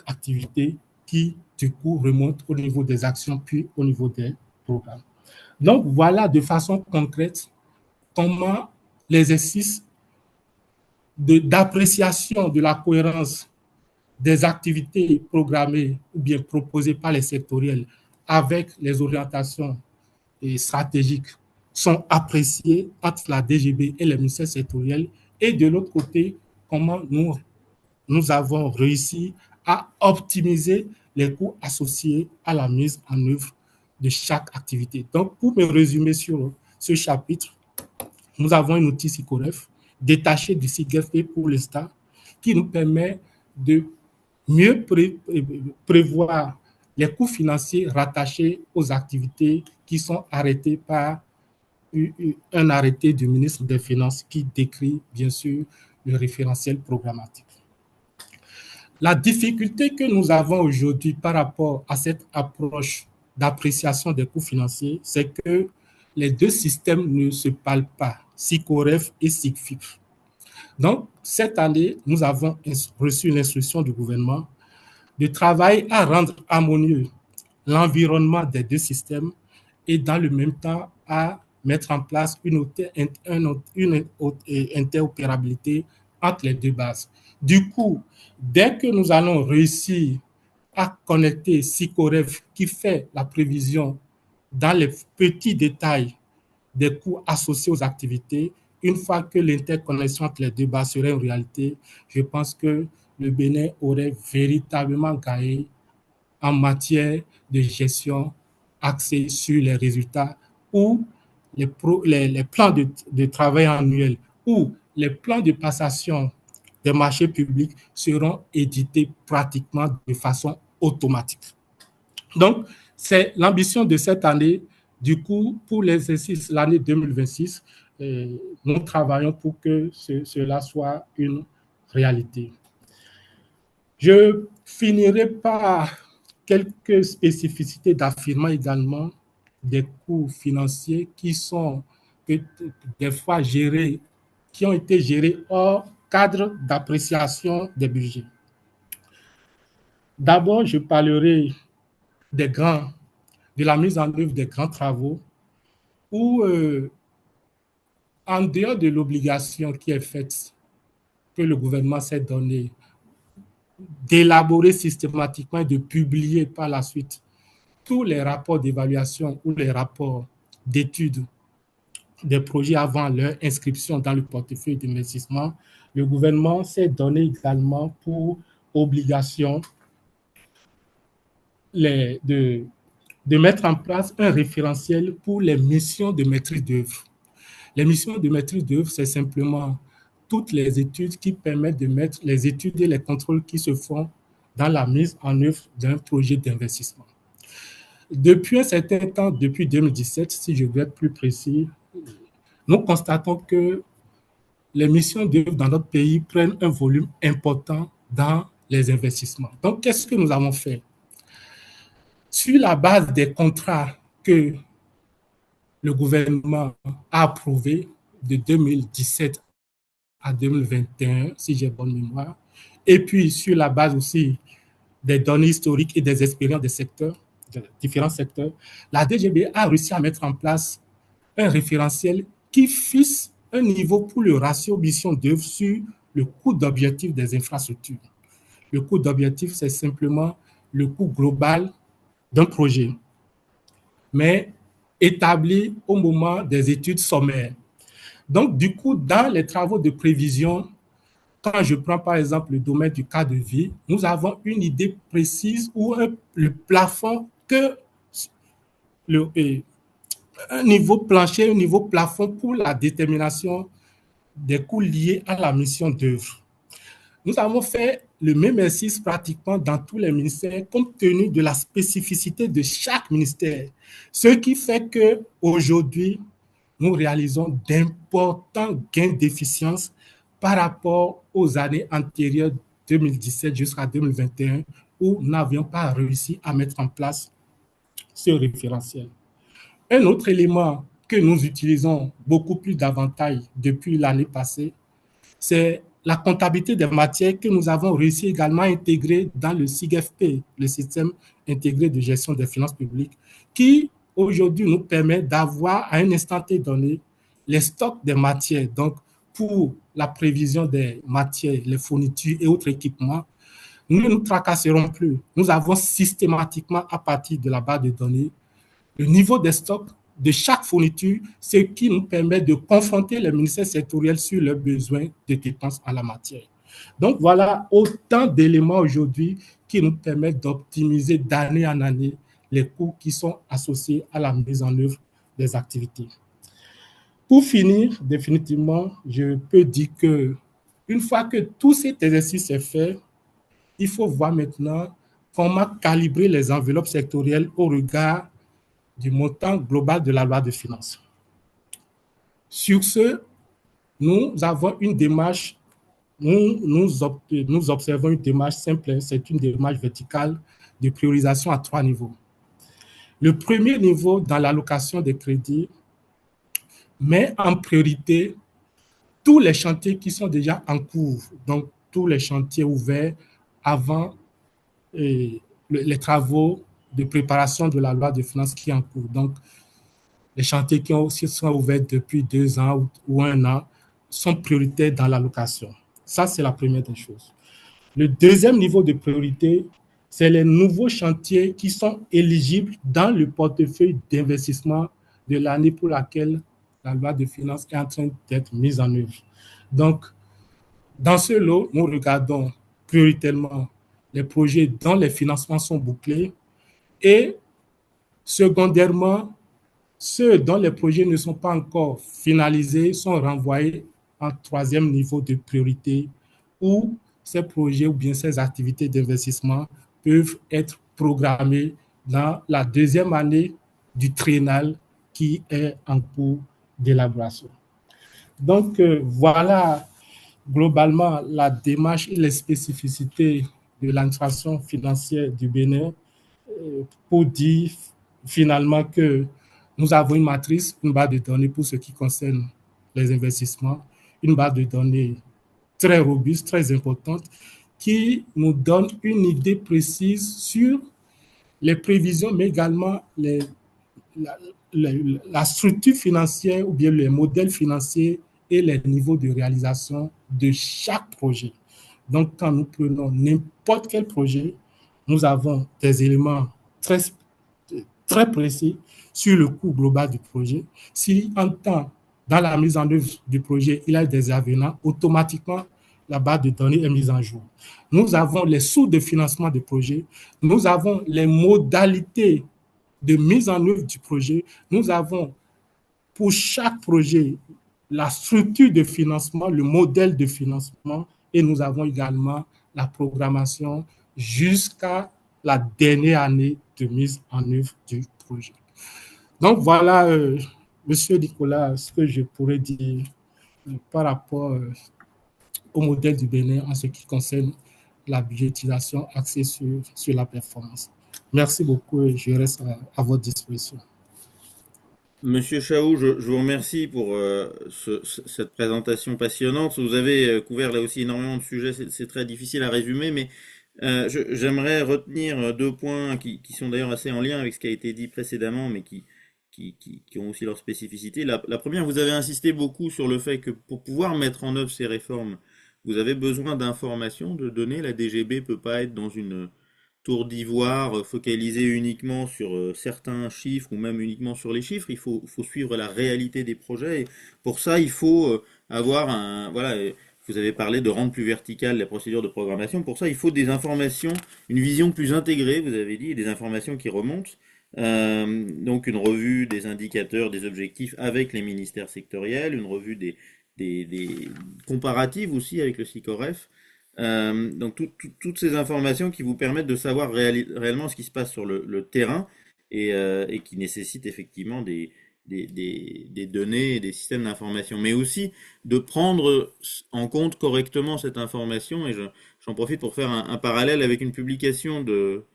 activité qui, du coup, remonte au niveau des actions puis au niveau des programmes. Donc, voilà de façon concrète comment l'exercice d'appréciation de la cohérence des activités programmées ou bien proposées par les sectoriels avec les orientations stratégiques sont appréciées entre la DGB et les ministères sectoriels, et de l'autre côté, comment nous avons réussi à optimiser les coûts associés à la mise en œuvre de chaque activité. Donc, pour me résumer sur ce chapitre, nous avons un outil SICOREF détaché du SIGEF pour l'État qui nous permet de mieux prévoir les coûts financiers rattachés aux activités qui sont arrêtées par un arrêté du ministre des Finances qui décrit bien sûr le référentiel programmatique. La difficulté que nous avons aujourd'hui par rapport à cette approche d'appréciation des coûts financiers, c'est que les deux systèmes ne se parlent pas, SICOREF et SIGFIP. Donc, cette année, nous avons reçu l'instruction du gouvernement de travailler à rendre harmonieux l'environnement des deux systèmes et dans le même temps à mettre en place une interopérabilité entre les deux bases. Du coup, dès que nous allons réussir à connecter SICOREF qui fait la prévision dans les petits détails des coûts associés aux activités, une fois que l'interconnexion entre les deux bases serait une réalité, je pense que le Bénin aurait véritablement gagné en matière de gestion axée sur les résultats ou les plans de travail annuels ou les plans de passation des marchés publics seront édités pratiquement de façon automatique. Donc, c'est l'ambition de cette année. Du coup, pour l'exercice, l'année 2026, nous travaillons pour que cela soit une réalité. Je finirai par quelques spécificités d'affirmement également des coûts financiers qui sont des fois gérés, qui ont été gérés hors cadre d'appréciation des budgets. D'abord, je parlerai de la mise en œuvre des grands travaux où, en dehors de l'obligation qui est faite, que le gouvernement s'est donnée d'élaborer systématiquement et de publier par la suite tous les rapports d'évaluation ou les rapports d'études des projets avant leur inscription dans le portefeuille d'investissement, le gouvernement s'est donné également pour obligation de mettre en place un référentiel pour les missions de maîtrise d'œuvre. Les missions de maîtrise d'œuvre, c'est simplement toutes les études qui permettent de mettre les études et les contrôles qui se font dans la mise en œuvre d'un projet d'investissement. Depuis un certain temps, depuis 2017, si je veux être plus précis, nous constatons que les missions d'œuvre dans notre pays prennent un volume important dans les investissements. Donc, qu'est-ce que nous avons fait? Sur la base des contrats que le gouvernement a approuvés de 2017 à 2021, si j'ai bonne mémoire, et puis sur la base aussi des données historiques et des expériences des secteurs, de différents secteurs, la DGB a réussi à mettre en place un référentiel qui fixe un niveau pour le ratio mission d'œuvre sur le coût d'objectif des infrastructures. Le coût d'objectif, c'est simplement le coût global d'un projet, mais établi au moment des études sommaires. Donc, du coup, dans les travaux de prévision, quand je prends par exemple le domaine du cas de vie, nous avons une idée précise ou le plafond que un niveau plancher, un niveau plafond pour la détermination des coûts liés à la mission d'œuvre. Nous avons fait le même exercice pratiquement dans tous les ministères, compte tenu de la spécificité de chaque ministère. Ce qui fait qu'aujourd'hui, nous réalisons d'importants gains d'efficience par rapport aux années antérieures 2017 jusqu'à 2021, où nous n'avions pas réussi à mettre en place ce référentiel. Un autre élément que nous utilisons beaucoup plus davantage depuis l'année passée, c'est la comptabilité des matières que nous avons réussi également à intégrer dans le SIGFP, le système intégré de gestion des finances publiques, qui aujourd'hui nous permet d'avoir à un instant T donné les stocks des matières. Donc, pour la prévision des matières, les fournitures et autres équipements, nous ne nous tracasserons plus. Nous avons systématiquement, à partir de la base de données, le niveau des stocks de chaque fourniture, ce qui nous permet de confronter les ministères sectoriels sur leurs besoins de dépenses en la matière. Donc, voilà autant d'éléments aujourd'hui qui nous permettent d'optimiser d'année en année les coûts qui sont associés à la mise en œuvre des activités. Pour finir, définitivement, je peux dire que une fois que tout cet exercice est fait, il faut voir maintenant comment calibrer les enveloppes sectorielles au regard du montant global de la loi de finances. Sur ce, nous avons une démarche, nous observons une démarche simple, c'est une démarche verticale de priorisation à 3 niveaux. Le premier niveau dans l'allocation des crédits met en priorité tous les chantiers qui sont déjà en cours, donc tous les chantiers ouverts avant les travaux de préparation de la loi de finances qui est en cours. Donc, les chantiers qui sont ouverts depuis 2 ans ou 1 an sont prioritaires dans l'allocation. Ça, c'est la première des choses. Le deuxième niveau de priorité, c'est les nouveaux chantiers qui sont éligibles dans le portefeuille d'investissement de l'année pour laquelle la loi de finances est en train d'être mise en œuvre. Donc, dans ce lot, nous regardons prioritairement les projets dont les financements sont bouclés et secondairement, ceux dont les projets ne sont pas encore finalisés sont renvoyés en 3e niveau de priorité où ces projets ou bien ces activités d'investissement peuvent être programmés dans la 2e année du triennal qui est en cours d'élaboration. Donc, voilà globalement la démarche et les spécificités de l'administration financière du Bénin pour dire finalement que nous avons une matrice, une base de données pour ce qui concerne les investissements, une base de données très robuste, très importante, qui nous donne une idée précise sur les prévisions, mais également la structure financière ou bien les modèles financiers et les niveaux de réalisation de chaque projet. Donc, quand nous prenons n'importe quel projet, nous avons des éléments très très précis sur le coût global du projet. Si en temps, dans la mise en œuvre du projet, il y a des avenants, automatiquement, la base de données est mise en jour. Nous avons les sources de financement du projet, nous avons les modalités de mise en œuvre du projet, nous avons pour chaque projet la structure de financement, le modèle de financement, et nous avons également la programmation jusqu'à la dernière année de mise en œuvre du projet. Donc voilà, Monsieur Nicolas, ce que je pourrais dire par rapport au modèle du Bénin en ce qui concerne la budgétisation axée sur la performance. Merci beaucoup et je reste à votre disposition. Monsieur Chaou, je vous remercie pour cette présentation passionnante. Vous avez couvert là aussi énormément de sujets, c'est très difficile à résumer, mais j'aimerais retenir deux points qui sont d'ailleurs assez en lien avec ce qui a été dit précédemment, mais qui ont aussi leur spécificité. La première, vous avez insisté beaucoup sur le fait que pour pouvoir mettre en œuvre ces réformes, vous avez besoin d'informations, de données. La DGB peut pas être dans une tour d'ivoire focalisée uniquement sur certains chiffres ou même uniquement sur les chiffres. Il faut suivre la réalité des projets. Et pour ça, il faut avoir un... Voilà, vous avez parlé de rendre plus verticales les procédures de programmation. Pour ça, il faut des informations, une vision plus intégrée, vous avez dit, et des informations qui remontent. Donc une revue des indicateurs, des objectifs avec les ministères sectoriels, une revue des comparatives aussi avec le SICOREF. Donc toutes ces informations qui vous permettent de savoir réellement ce qui se passe sur le terrain et qui nécessitent effectivement des données et des systèmes d'information, mais aussi de prendre en compte correctement cette information. Et j'en profite pour faire un parallèle avec une publication de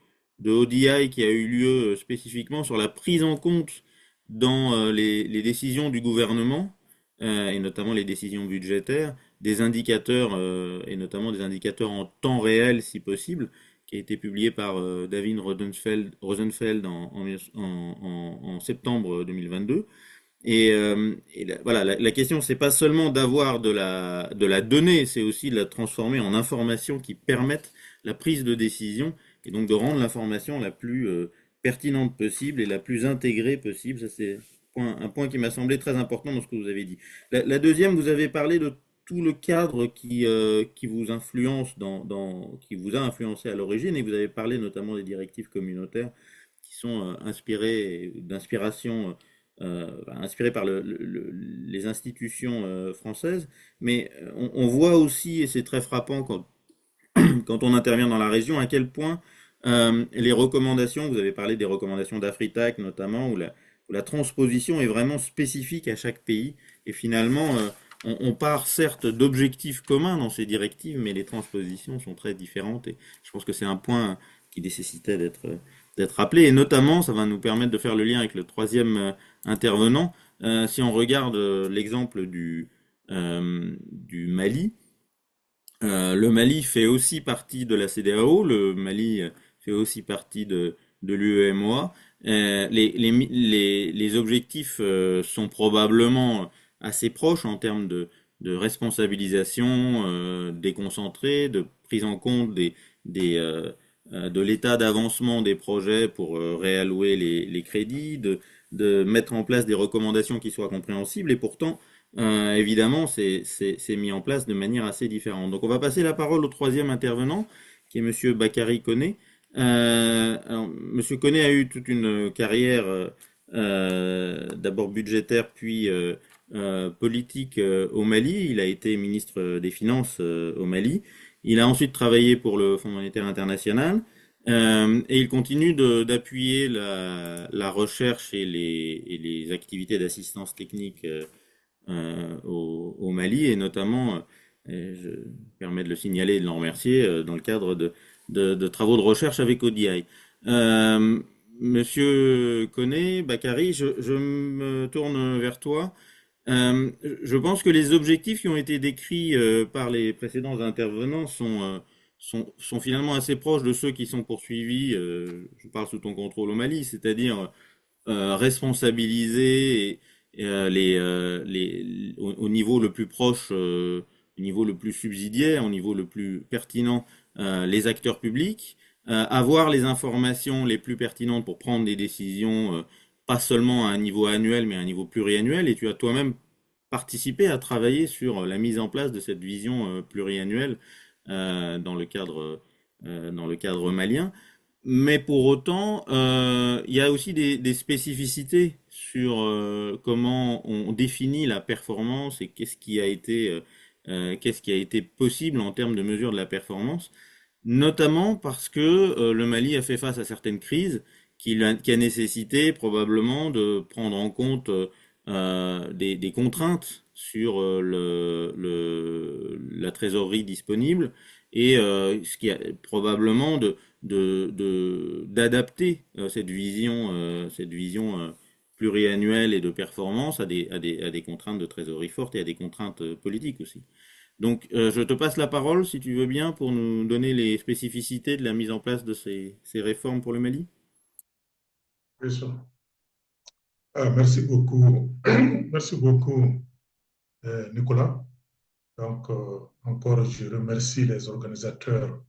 ODI qui a eu lieu spécifiquement sur la prise en compte dans les décisions du gouvernement, et notamment les décisions budgétaires, des indicateurs, et notamment des indicateurs en temps réel si possible, qui a été publié par David Rosenfeld en septembre 2022. Voilà, la question, c'est pas seulement d'avoir de la donnée, c'est aussi de la transformer en information qui permettent la prise de décision et donc de rendre l'information la plus pertinente possible et la plus intégrée possible. Ça, c'est un point qui m'a semblé très important dans ce que vous avez dit. La deuxième, vous avez parlé de tout le cadre qui vous influence qui vous a influencé à l'origine, et vous avez parlé notamment des directives communautaires qui sont inspirées par les institutions françaises. Mais on voit aussi, et c'est très frappant quand on intervient dans la région, à quel point les recommandations, vous avez parlé des recommandations d'Afritac notamment, où la transposition est vraiment spécifique à chaque pays, et finalement, on part certes d'objectifs communs dans ces directives, mais les transpositions sont très différentes, et je pense que c'est un point qui nécessitait d'être rappelé, et notamment, ça va nous permettre de faire le lien avec le troisième intervenant. Si on regarde l'exemple du Mali, le Mali fait aussi partie de la CEDEAO, le Mali fait aussi partie de l'UEMOA. Les objectifs sont probablement assez proches en termes de responsabilisation déconcentrée, de prise en compte de l'état d'avancement des projets pour réallouer les crédits, de mettre en place des recommandations qui soient compréhensibles, et pourtant, évidemment, c'est mis en place de manière assez différente. Donc on va passer la parole au troisième intervenant, qui est Monsieur Bakary Koné. Alors, Monsieur Koné a eu toute une carrière d'abord budgétaire puis politique au Mali. Il a été ministre des Finances au Mali. Il a ensuite travaillé pour le Fonds monétaire international et il continue d'appuyer la recherche et les activités d'assistance technique au Mali, et notamment, je me permets de le signaler et de l'en remercier, dans le cadre de travaux de recherche avec ODI. Monsieur Koné, Bakary, je me tourne vers toi. Je pense que les objectifs qui ont été décrits par les précédents intervenants sont finalement assez proches de ceux qui sont poursuivis, je parle sous ton contrôle au Mali, c'est-à-dire responsabiliser au niveau le plus proche, au niveau le plus subsidiaire, au niveau le plus pertinent, les acteurs publics, avoir les informations les plus pertinentes pour prendre des décisions, pas seulement à un niveau annuel, mais à un niveau pluriannuel. Et tu as toi-même participé à travailler sur la mise en place de cette vision pluriannuelle dans le cadre malien. Mais pour autant, il y a aussi des spécificités sur comment on définit la performance et qu'est-ce qui a été possible en termes de mesure de la performance, notamment parce que le Mali a fait face à certaines crises qui a nécessité probablement de prendre en compte des contraintes sur la trésorerie disponible et ce qui a probablement d'adapter cette vision pluriannuelle et de performance à des contraintes de trésorerie fortes et à des contraintes politiques aussi. Donc, je te passe la parole, si tu veux bien, pour nous donner les spécificités de la mise en place de ces réformes pour le Mali. Bien sûr. Merci beaucoup. Merci beaucoup, Nicolas. Donc, encore, je remercie les organisateurs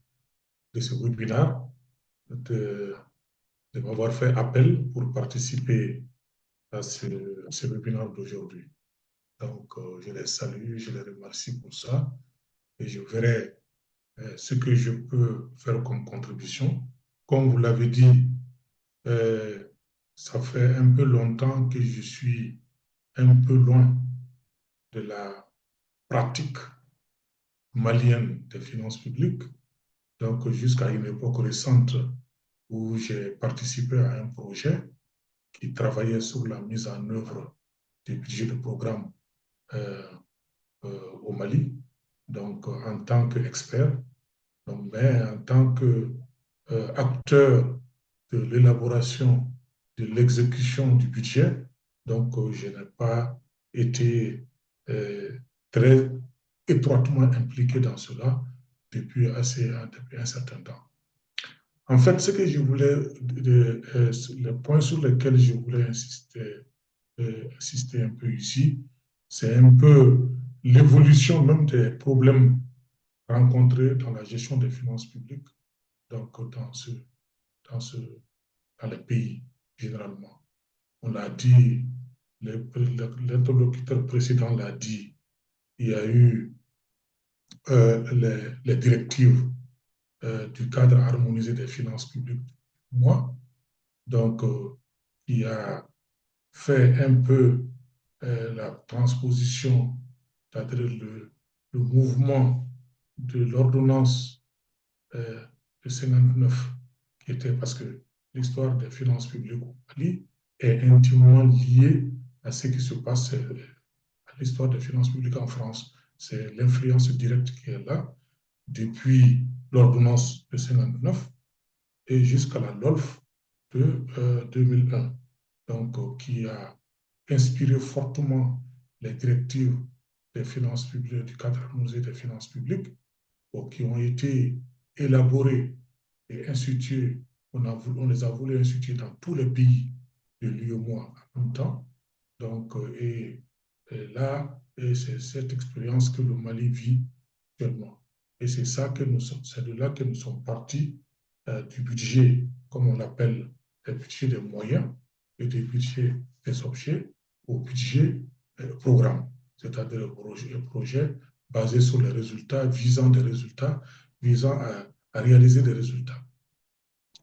de ce webinaire de m'avoir fait appel pour participer à ce webinaire d'aujourd'hui. Donc, je les salue, je les remercie pour ça et je verrai ce que je peux faire comme contribution. Comme vous l'avez dit, ça fait un peu longtemps que je suis un peu loin de la pratique malienne des finances publiques. Donc, jusqu'à une époque récente où j'ai participé à un projet qui travaillait sur la mise en œuvre du budget de programme au Mali, donc en tant qu'expert, mais en tant qu'acteur de l'élaboration, de l'exécution du budget, donc je n'ai pas été très étroitement impliqué dans cela depuis un certain temps. En fait, ce que je voulais, le point sur lequel je voulais insister un peu ici, c'est un peu l'évolution même des problèmes rencontrés dans la gestion des finances publiques, donc dans les pays généralement. On l'a dit, l'interlocuteur précédent l'a dit, il y a eu les directives du cadre harmonisé des finances publiques, moi, donc qui a fait un peu la transposition, c'est-à-dire le mouvement de l'ordonnance de 59, qui était parce que l'histoire des finances publiques au Mali est intimement liée à ce qui se passe à l'histoire des finances publiques en France. C'est l'influence directe qui est là depuis l'ordonnance de 59 et jusqu'à la LOLF de 2001, donc qui a inspiré fortement les directives des finances publiques, du cadre harmonisé des finances publiques, qui ont été élaborées et instituées. On les a voulu instituer dans tous les pays de l'UEMOA en même temps. Donc, là, c'est cette expérience que le Mali vit actuellement. Et c'est de là que nous sommes partis du budget, comme on l'appelle, le budget des moyens et du budget des objets au budget programme, c'est-à-dire le projet basé sur les résultats, visant à réaliser des résultats.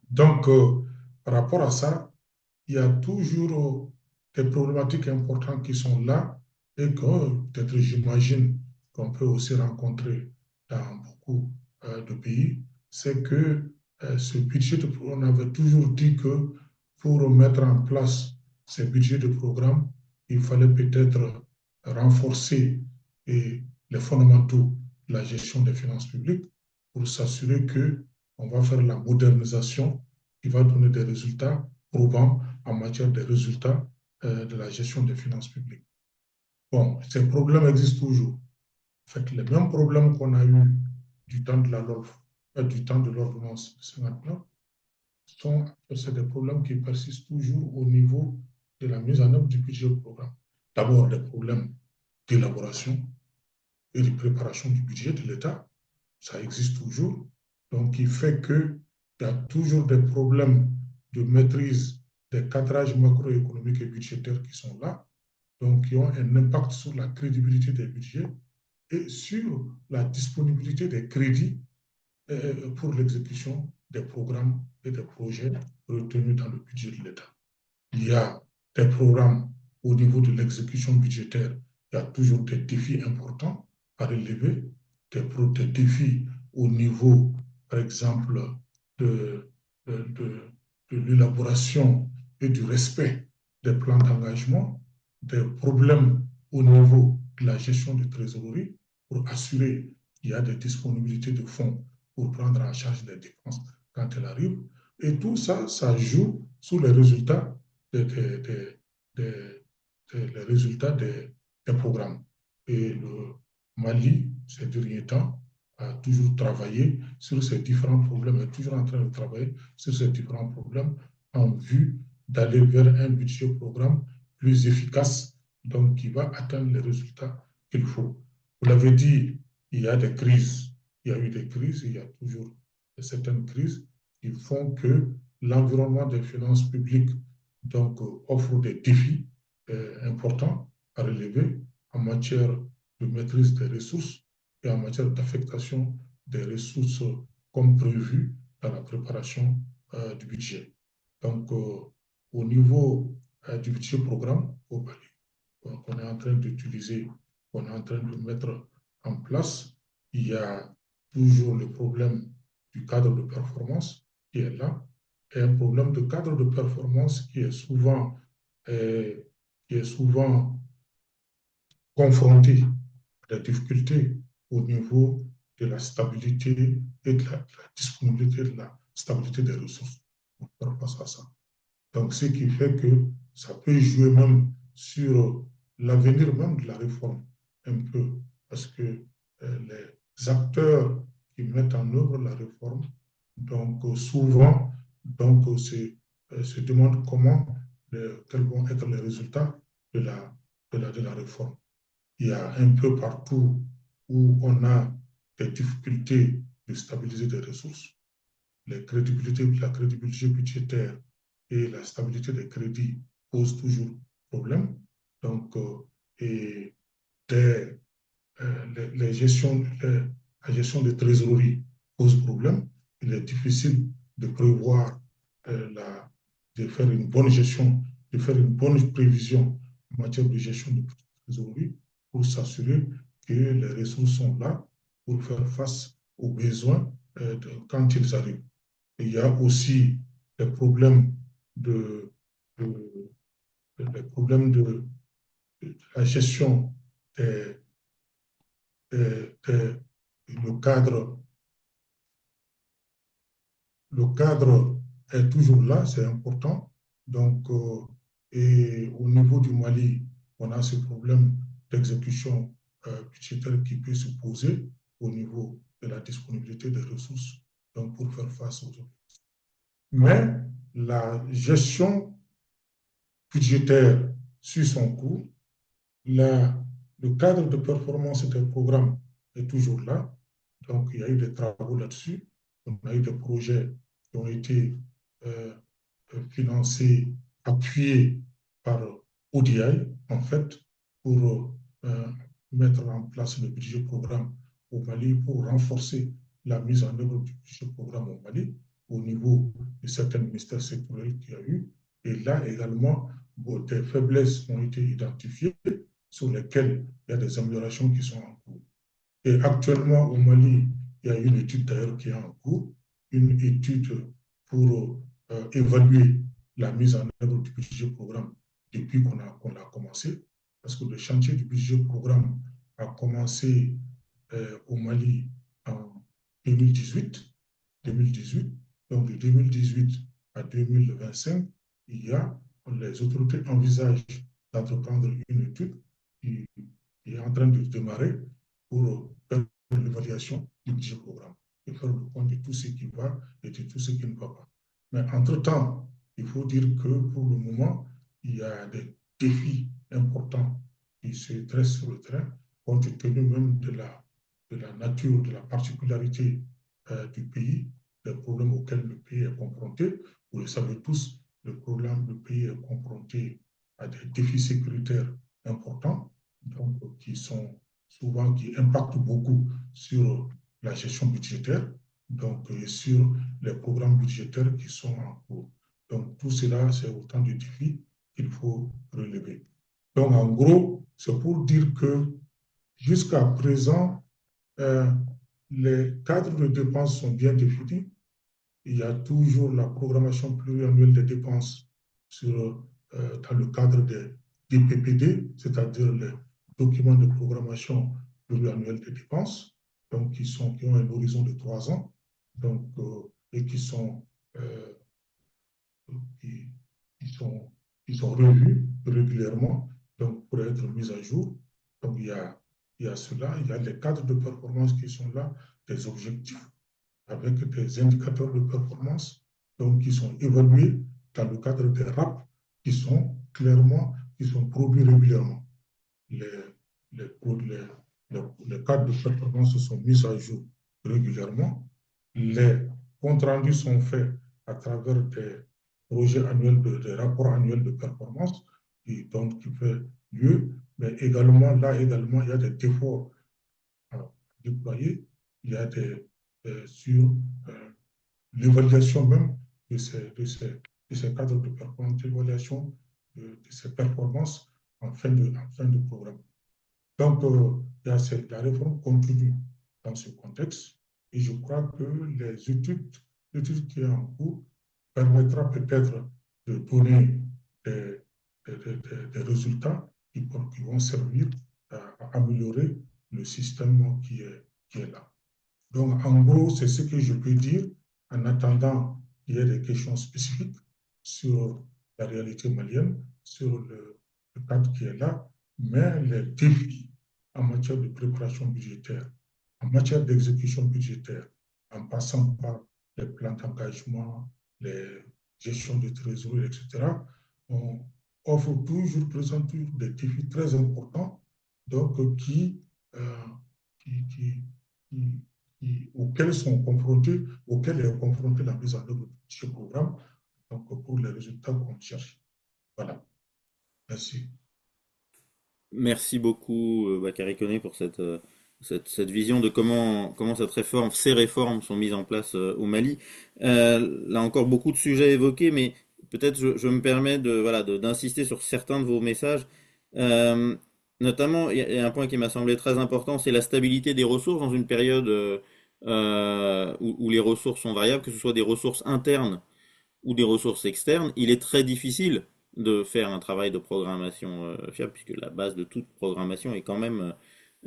Donc, par rapport à ça, il y a toujours des problématiques importantes qui sont là et que peut-être j'imagine qu'on peut aussi rencontrer dans beaucoup de pays, c'est que ce budget, on avait toujours dit que pour mettre en place ces budgets de programme, il fallait peut-être renforcer les fondamentaux de la gestion des finances publiques pour s'assurer qu'on va faire la modernisation qui va donner des résultats probants en matière de résultats de la gestion des finances publiques. Bon, ces problèmes existent toujours. En fait, les mêmes problèmes qu'on a eu du temps de la LOLF, du temps de l'ordonnance de 59, c'est des problèmes qui persistent toujours au niveau de la mise en œuvre du budget au programme. D'abord, des problèmes d'élaboration et de préparation du budget de l'État, ça existe toujours. Donc, il fait que il y a toujours des problèmes de maîtrise des cadrages macroéconomiques et budgétaires qui sont là, donc qui ont un impact sur la crédibilité des budgets et sur la disponibilité des crédits pour l'exécution des programmes et des projets retenus dans le budget de l'État. Il y a des programmes au niveau de l'exécution budgétaire, il y a toujours des défis importants à relever, des défis au niveau, par exemple, de, de, de, de l'élaboration et du respect des plans d'engagement, des problèmes au niveau de la gestion de trésorerie pour assurer qu'il y a des disponibilités de fonds pour prendre en charge des dépenses quand elles arrivent. Et tout ça, ça joue sur les résultats des, des, des, les résultats des programmes. Et le Mali, ces derniers temps, a toujours travaillé sur ces différents problèmes, est toujours en train de travailler sur ces différents problèmes en vue d'aller vers un budget programme plus efficace, donc qui va atteindre les résultats qu'il faut. Vous l'avez dit, il y a des crises. Il y a eu des crises, il y a toujours certaines crises qui font que l'environnement des finances publiques donc, offre des défis importants à relever en matière de maîtrise des ressources et en matière d'affectation des ressources comme prévu dans la préparation du budget. Donc, au niveau du budget programme au Mali, qu'on est en train d'utiliser, qu'on est en train de mettre en place, il y a toujours le problème du cadre de performance qui est là, et un problème de cadre de performance qui est souvent confronté à des difficultés au niveau de la stabilité et de la disponibilité de la stabilité des ressources pour faire face à ça. Donc, ce qui fait que ça peut jouer même sur l'avenir même de la réforme, un peu, parce que les acteurs qui mettent en œuvre la réforme, donc souvent, se demandent quels vont être les résultats de la réforme. Il y a un peu partout où on a des difficultés de stabiliser des ressources. La crédibilité budgétaire et la stabilité des crédits posent toujours problème. Donc, et la gestion de trésorerie pose problème. Il est difficile de prévoir, de faire une bonne gestion, de faire une bonne prévision en matière de gestion de trésorerie pour s'assurer que les ressources sont là pour faire face aux besoins quand ils arrivent. Et il y a aussi les problèmes de, de la gestion des, le cadre. Le cadre est toujours là, c'est important. Donc, et au niveau du Mali, on a ce problème d'exécution budgétaire qui peut se poser au niveau de la disponibilité des ressources, donc pour faire face aux objectifs. Mais la gestion budgétaire suit son cours. Le cadre de performance des programmes est toujours là. Donc, il y a eu des travaux là-dessus. On a eu des projets qui ont été financés, appuyés par ODI, en fait, pour mettre en place le budget programme au Mali, pour renforcer la mise en œuvre du budget programme au Mali, au niveau de certains ministères sectoriels qu'il y a eu. Et là également, des faiblesses ont été identifiées sur lesquelles il y a des améliorations qui sont en cours. Et actuellement, au Mali, il y a une étude d'ailleurs qui est en cours, une étude pour évaluer la mise en œuvre du budget programme depuis qu'on a commencé, parce que le chantier du budget programme a commencé au Mali en 2018. Donc de 2018 à 2025, les autorités envisagent d'entreprendre une étude qui est en train de démarrer pour faire l'évaluation du budget programme et faire le point de tout ce qui va et de tout ce qui ne va pas. Mais entre-temps, il faut dire que pour le moment, il y a des défis importants qui se dressent sur le terrain, compte tenu même de la nature, de la particularité du pays, des problèmes auxquels le pays confronté. Vous le savez tous, le pays est confronté à des défis sécuritaires importants, donc qui sont souvent, qui impactent beaucoup sur la gestion budgétaire, donc et sur les programmes budgétaires qui sont en cours. Donc tout cela, c'est autant de défis qu'il faut relever. Donc en gros, c'est pour dire que jusqu'à présent, les cadres de dépenses sont bien définis. Il y a toujours la programmation pluriannuelle des dépenses dans le cadre des PPD, c'est-à-dire les documents de programmation pluriannuelle des dépenses, donc qui ont un horizon de 3 ans, donc, et euh, qui, qui sont revus régulièrement, donc pour être mis à jour. Donc il y a cela, il y a les cadres de performance qui sont là, des objectifs avec des indicateurs de performance donc, qui sont évalués dans le cadre des RAP qui sont produits régulièrement. Les cadres de performance sont mis à jour régulièrement. Les comptes rendus sont faits à travers des projets annuels, des rapports annuels de performance qui fait lieu, mais également, il y a des efforts à déployer. Il y a sur l'évaluation même de ces cadres de performance, l'évaluation de ces performances en fin de programme. Donc, la réforme continue dans ce contexte et je crois que l'étude qui est en cours permettra peut-être de donner des résultats qui vont servir à améliorer le système qui est là. Donc, en gros, c'est ce que je peux dire en attendant qu'il y ait des questions spécifiques sur la réalité malienne, sur le cadre qui est là, mais les défis en matière de préparation budgétaire, en matière d'exécution budgétaire, en passant par les plans d'engagement, les gestions de trésorerie, etc., on présente toujours des défis très importants, donc auxquels est confrontée la mise en œuvre de ce programme, donc pour les résultats qu'on cherche. Voilà. Merci. Merci beaucoup, Bakary Koné, pour cette vision de comment ces réformes sont mises en place au Mali. Là encore, beaucoup de sujets évoqués, mais peut-être je me permets d'insister sur certains de vos messages. Notamment, il y a un point qui m'a semblé très important, c'est la stabilité des ressources dans une période où les ressources sont variables, que ce soit des ressources internes ou des ressources externes. Il est très difficile de faire un travail de programmation fiable, puisque la base de toute programmation est quand même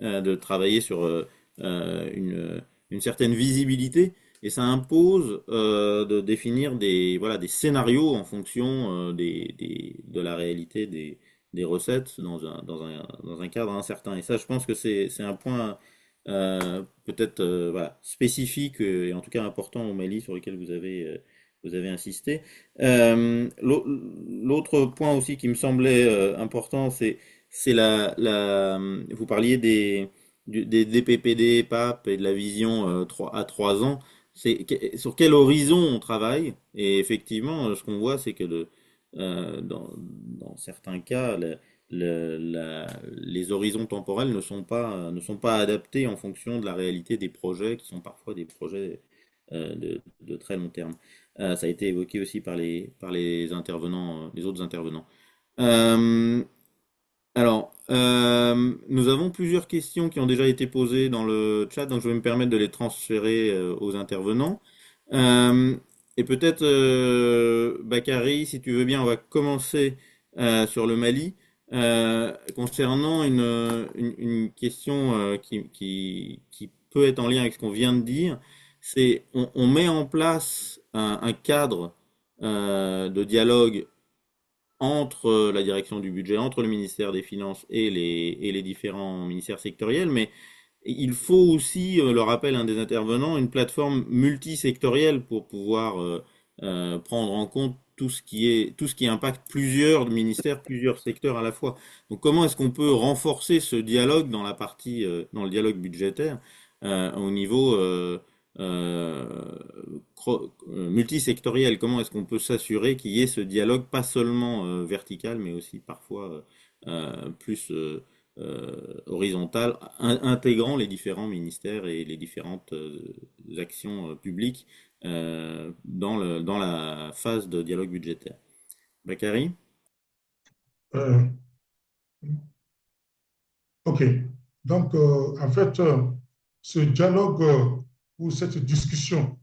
de travailler sur une certaine visibilité, et ça impose de définir des scénarios en fonction de la réalité des recettes dans un cadre incertain. Et ça, je pense que c'est un point peut-être spécifique et en tout cas important au Mali sur lequel vous avez insisté. L'autre point aussi qui me semblait important, c'est vous parliez des PPD, PAP et de la vision à 3 ans. Sur quel horizon on travaille? Et effectivement, ce qu'on voit, c'est que dans certains cas, les horizons temporels ne sont pas adaptés en fonction de la réalité des projets, qui sont parfois des projets de très long terme. Ça a été évoqué aussi par les intervenants, les autres intervenants. Nous avons plusieurs questions qui ont déjà été posées dans le chat, donc je vais me permettre de les transférer aux intervenants. Et peut-être, Bakary, si tu veux bien, on va commencer sur le Mali. Concernant une question qui peut être en lien avec ce qu'on vient de dire, c'est on met en place un cadre de dialogue entre la direction du budget, entre le ministère des Finances et les différents ministères sectoriels, mais il faut aussi, le rappelle un des intervenants, une plateforme multisectorielle pour pouvoir prendre en compte tout ce qui impacte plusieurs ministères, plusieurs secteurs à la fois. Donc comment est-ce qu'on peut renforcer ce dialogue dans le dialogue budgétaire au niveau multisectoriel? Comment est-ce qu'on peut s'assurer qu'il y ait ce dialogue, pas seulement vertical, mais aussi parfois plus horizontal, intégrant les différents ministères et les différentes actions publiques dans la phase de dialogue budgétaire? Bakary? Euh, OK. Donc, en fait, ce dialogue ou cette discussion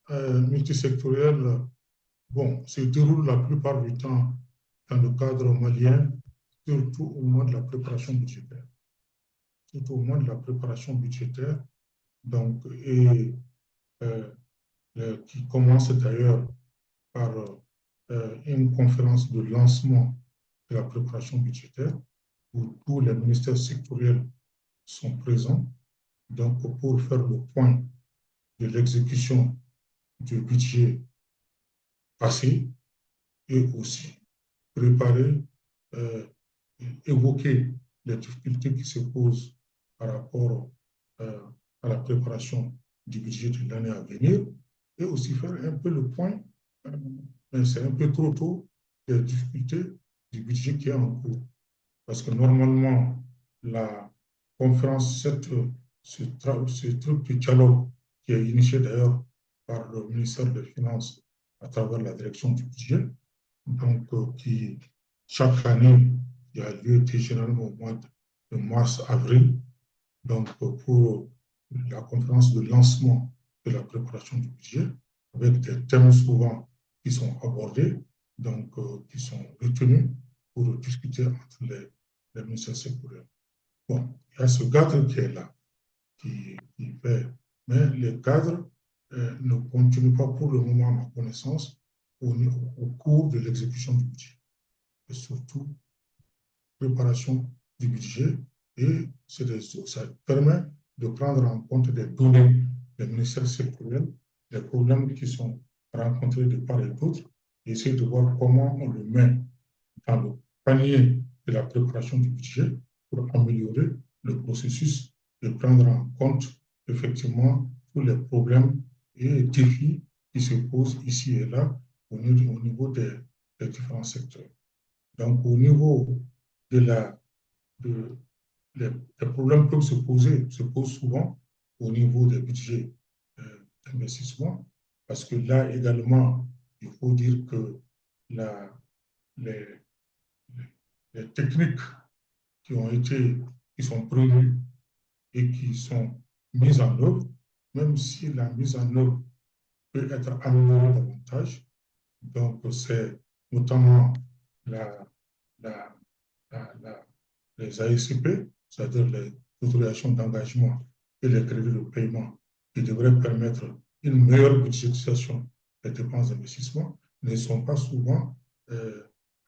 multisectorielle, bon, se déroule la plupart du temps dans le cadre malien, surtout au moment de la préparation budgétaire. Surtout au moment de la préparation budgétaire, donc, et euh, qui commence d'ailleurs par une conférence de lancement de la préparation budgétaire où tous les ministères sectoriels sont présents, donc pour faire le point de l'exécution du budget passé et aussi préparer, euh, évoquer les difficultés qui se posent par rapport euh, à la préparation du budget de l'année à venir et aussi faire un peu le point, mais c'est un peu trop tôt, des difficultés du budget qui est en cours. Parce que normalement, la conférence, ce truc de dialogue qui est initié d'ailleurs par le ministère des Finances à travers la direction du budget, donc qui chaque année, il y a lieu généralement au mois de mars-avril, donc pour la conférence de lancement de la préparation du budget, avec des thèmes souvent qui sont abordés, donc qui sont retenus pour discuter entre les ministères sectoriels. Bon, il y a ce cadre qui est là, qui fait, mais les cadres ne continuent pas pour le moment, à ma connaissance, au cours de l'exécution du budget. Et surtout, préparation du budget et ça permet de prendre en compte des données des ministères sectoriels, des problèmes qui sont rencontrés de part et d'autre, et essayer de voir comment on le met dans le panier de la préparation du budget pour améliorer le processus de prendre en compte effectivement tous les problèmes et défis qui se posent ici et là au niveau des différents secteurs. Donc, au niveau de de, les problèmes peuvent se posent souvent au niveau des budgets d'investissement, parce que là également, il faut dire que la, les, les techniques qui ont été, qui sont prévues et qui sont mises en œuvre, même si la mise en œuvre peut être améliorée davantage. Donc, c'est notamment la, la, les ASCP, c'est-à-dire les autorisations d'engagement et les crédits de paiement, qui devraient permettre une meilleure budgétisation des dépenses d'investissement, ne sont pas souvent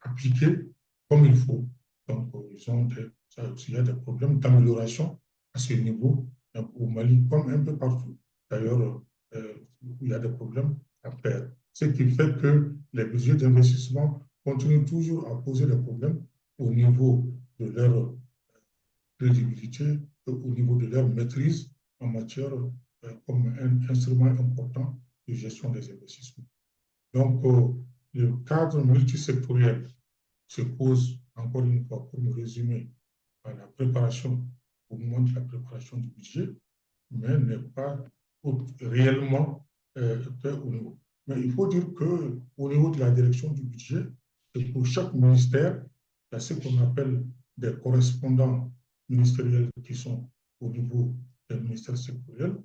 appliquées comme il faut. Donc, il y a des problèmes d'amélioration à ce niveau au Mali, comme un peu partout. D'ailleurs, il y a des problèmes à faire. Ce qui fait que les budgets d'investissement continuent toujours à poser des problèmes au niveau de leur crédibilité, au niveau de leur maîtrise en matière comme un instrument important de gestion des investissements. Donc, le cadre multisectoriel se pose, encore une fois, pour me résumer, à la préparation, au moment de la préparation du budget, mais n'est pas réellement fait au niveau. Mais il faut dire qu'au niveau de la direction du budget, et pour chaque ministère, il y a ce qu'on appelle des correspondants ministériels qui sont au niveau des ministères sectoriels.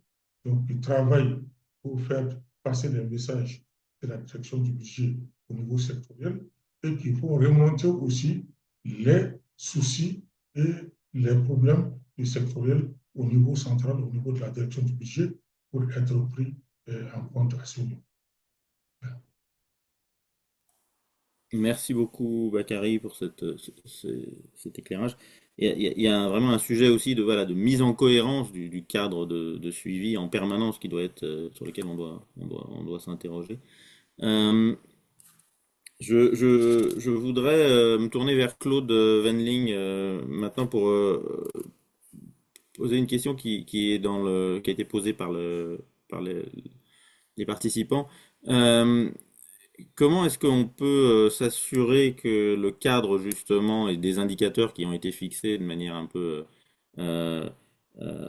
Donc, ils travaillent pour faire passer les messages de la direction du budget au niveau sectoriel et qui font remonter aussi les soucis et les problèmes du sectoriel au niveau central, au niveau de la direction du budget, pour être pris en compte à ce niveau. Merci beaucoup, Bakary, pour cet éclairage. Il y a vraiment un sujet aussi de, voilà, de mise en cohérence du cadre de suivi en permanence qui doit être, sur lequel on doit s'interroger. Euh, je voudrais me tourner vers Claude Venling maintenant pour poser une question qui est qui a été posée par par les participants. Euh, Comment est-ce qu'on peut s'assurer que le cadre justement et des indicateurs qui ont été fixés de manière un peu euh, euh,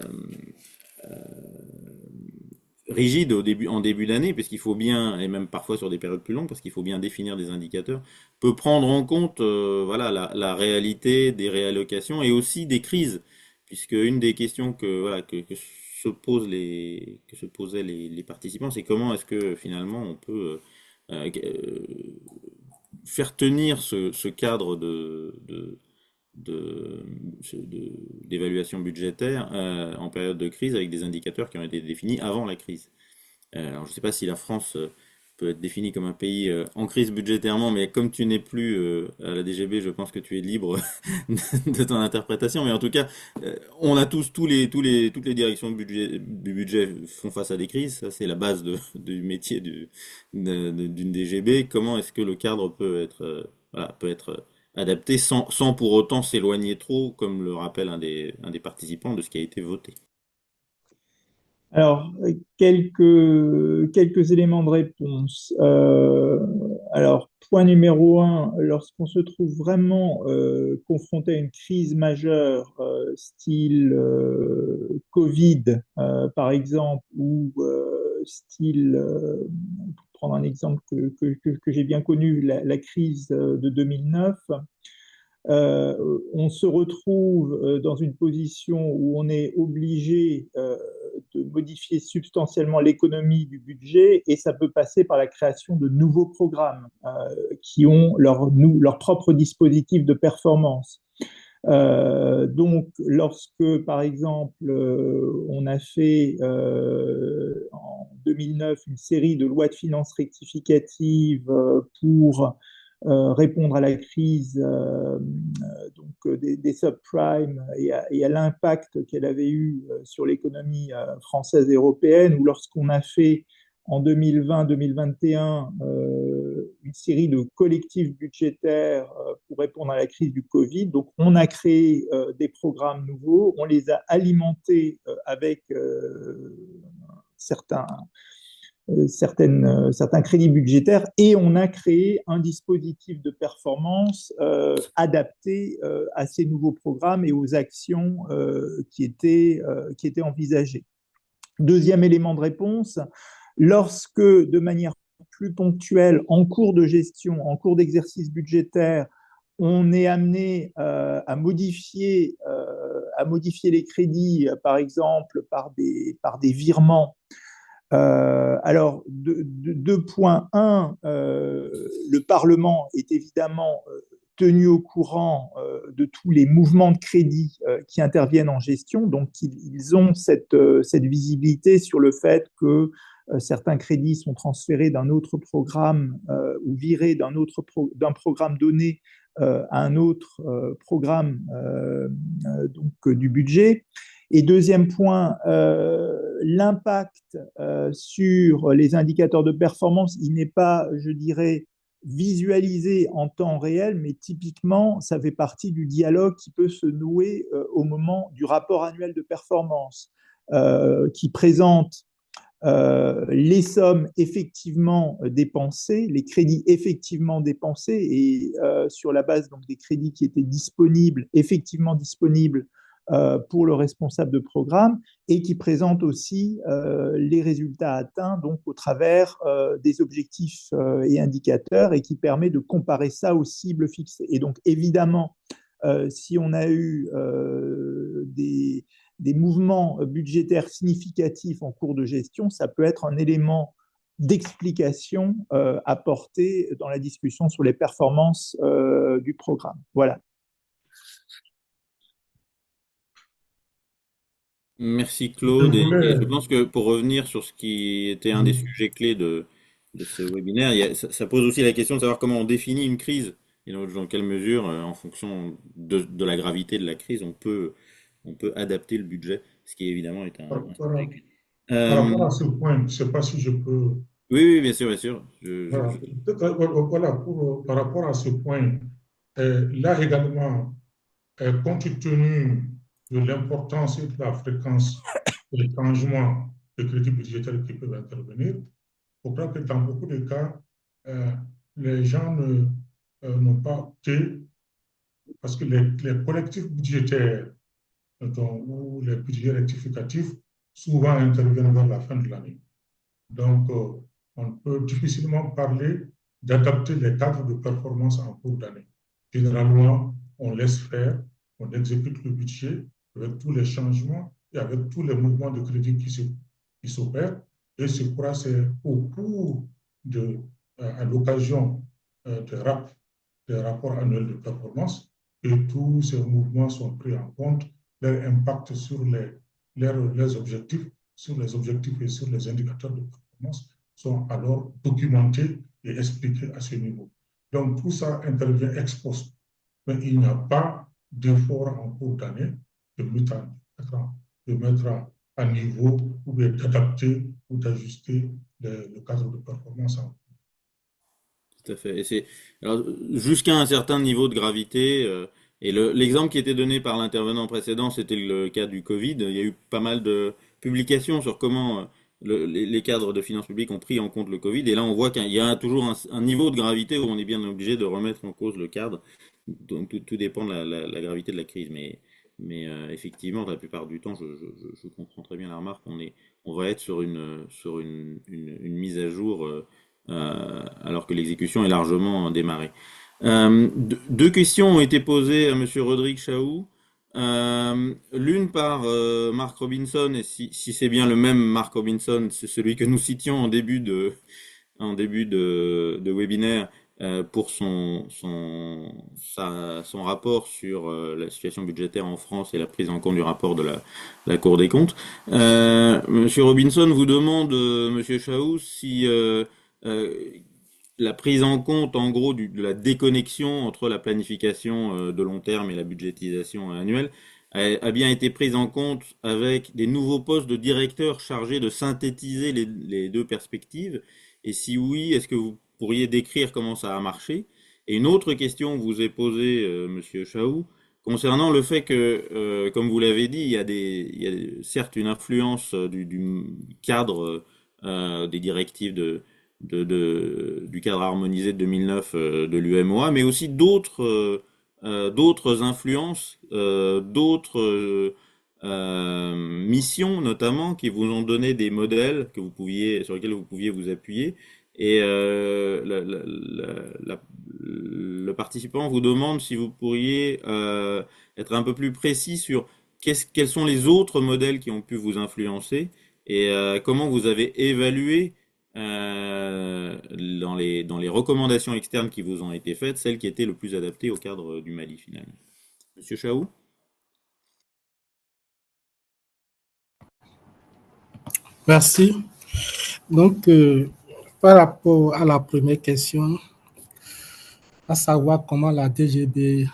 rigide en début d'année, parce qu'il faut bien, et même parfois sur des périodes plus longues, parce qu'il faut bien définir des indicateurs, peut prendre en compte voilà, la réalité des réallocations et aussi des crises, puisque une des questions que se posaient les participants, c'est comment est-ce que finalement on peut faire tenir ce cadre de, d'évaluation budgétaire en période de crise avec des indicateurs qui ont été définis avant la crise. Alors, je ne sais pas si la France peut être définie comme un pays en crise budgétairement, mais comme tu n'es plus à la DGB, je pense que tu es libre de ton interprétation. Mais en tout cas, on a toutes les directions du budget font face à des crises. Ça, c'est la base du métier d'une DGB. Comment est-ce que le cadre peut être, voilà, peut être adapté sans pour autant s'éloigner trop, comme le rappelle un des participants, de ce qui a été voté? Alors, quelques éléments de réponse. Alors, point numéro un, lorsqu'on se trouve vraiment confronté à une crise majeure, style Covid, par exemple, ou style, pour prendre un exemple que j'ai bien connu, la crise de 2009, on se retrouve dans une position où on est obligé de modifier substantiellement l'économie du budget et ça peut passer par la création de nouveaux programmes qui ont leur propre dispositif de performance. Donc, lorsque, par exemple, on a fait en 2009 une série de lois de finances rectificatives pour répondre à la crise des subprimes et à l'impact qu'elle avait eu sur l'économie française et européenne, ou lorsqu'on a fait en 2020-2021 une série de collectifs budgétaires pour répondre à la crise du Covid. Donc, on a créé des programmes nouveaux, on les a alimentés avec certains crédits budgétaires et on a créé un dispositif de performance adapté à ces nouveaux programmes et aux actions qui étaient envisagées. Deuxième élément de réponse, lorsque de manière plus ponctuelle, en cours de gestion, en cours d'exercice budgétaire, on est amené à modifier les crédits, par exemple par des virements. Alors, 2.1, le Parlement est évidemment tenu au courant de tous les mouvements de crédit qui interviennent en gestion. Donc, ils ont cette visibilité sur le fait que certains crédits sont transférés d'un autre programme ou virés d'un programme donné à un autre programme du budget. Et deuxième point, l'impact sur les indicateurs de performance, il n'est pas, je dirais, visualisé en temps réel, mais typiquement, ça fait partie du dialogue qui peut se nouer au moment du rapport annuel de performance, qui présente les sommes effectivement dépensées, les crédits effectivement dépensés, et sur la base donc, des crédits qui étaient disponibles, effectivement disponibles pour le responsable de programme, et qui présente aussi les résultats atteints donc au travers des objectifs et indicateurs, et qui permet de comparer ça aux cibles fixées. Et donc évidemment, si on a eu des mouvements budgétaires significatifs en cours de gestion, ça peut être un élément d'explication apporté dans la discussion sur les performances du programme. Voilà. Merci Je Claude. Et je voulais, pense que pour revenir sur ce qui était un des sujets clés de ce webinaire, ça pose aussi la question de savoir comment on définit une crise et dans quelle mesure, en fonction de la gravité de la crise, on peut adapter le budget, ce qui évidemment est par, un par- sujet clé. par rapport Euh, à ce point, je ne sais pas si je peux. oui, oui, bien sûr, bien sûr. Voilà, voilà, par rapport à ce point, là également, compte tenu de l'importance et de la fréquence des changements de crédits budgétaires qui peuvent intervenir. Je crois que dans beaucoup de cas, les gens n'ont pas opté parce que les collectifs budgétaires ou les budgets rectificatifs souvent interviennent vers la fin de l'année. Donc, on peut difficilement parler d'adapter les cadres de performance en cours d'année. Généralement, on laisse faire, on exécute le budget avec tous les changements et avec tous les mouvements de crédit qui s'opèrent. Et je crois que c'est au cours à l'occasion des rapports annuels de performance que tous ces mouvements sont pris en compte, leur impact sur leurs objectifs, sur les objectifs et sur les indicateurs de performance sont alors documentés et expliqués à ce niveau. Donc, tout ça intervient ex post. Mais il n'y a pas d'effort en cours d'année de mettre à niveau ou d'adapter ou d'ajuster le cadre de performance en cours. Tout à fait. Et alors, jusqu'à un certain niveau de gravité, et l'exemple qui était donné par l'intervenant précédent, c'était le cas du Covid. Il y a eu pas mal de publications sur comment les cadres de finances publiques ont pris en compte le Covid. Et là, on voit qu'il y a toujours un niveau de gravité où on est bien obligé de remettre en cause le cadre. Donc, tout dépend de la gravité de la crise. Mais effectivement, la plupart du temps, je comprends très bien la remarque. On va être sur une mise à jour. Alors que l'exécution est largement démarrée. Deux questions ont été posées à Monsieur Rodrigue Chaou. L'une par Mark Robinson, et si c'est bien le même Mark Robinson, c'est celui que nous citions en début de webinaire pour son rapport sur la situation budgétaire en France et la prise en compte du rapport de la Cour des comptes. Monsieur Robinson vous demande, Monsieur Chaou, si la prise en compte, en gros, de la déconnexion entre la planification de long terme et la budgétisation annuelle a bien été prise en compte avec des nouveaux postes de directeurs chargés de synthétiser les deux perspectives. Et si oui, est-ce que vous pourriez décrire comment ça a marché? Et une autre question vous est posée, Monsieur Chaou, concernant le fait que, comme vous l'avez dit, il y a certes une influence du cadre des directives du cadre harmonisé de 2009 de l'UMOA, mais aussi d'autres influences, d'autres missions notamment qui vous ont donné des modèles sur lesquels vous pouviez vous appuyer. Et le participant vous demande si vous pourriez être un peu plus précis sur quels sont les autres modèles qui ont pu vous influencer et comment vous avez évalué dans les recommandations externes qui vous ont été faites, celles qui étaient le plus adaptées au cadre du Mali finalement. Monsieur Chaou? Merci. Donc, par rapport à la première question, à savoir comment la DGB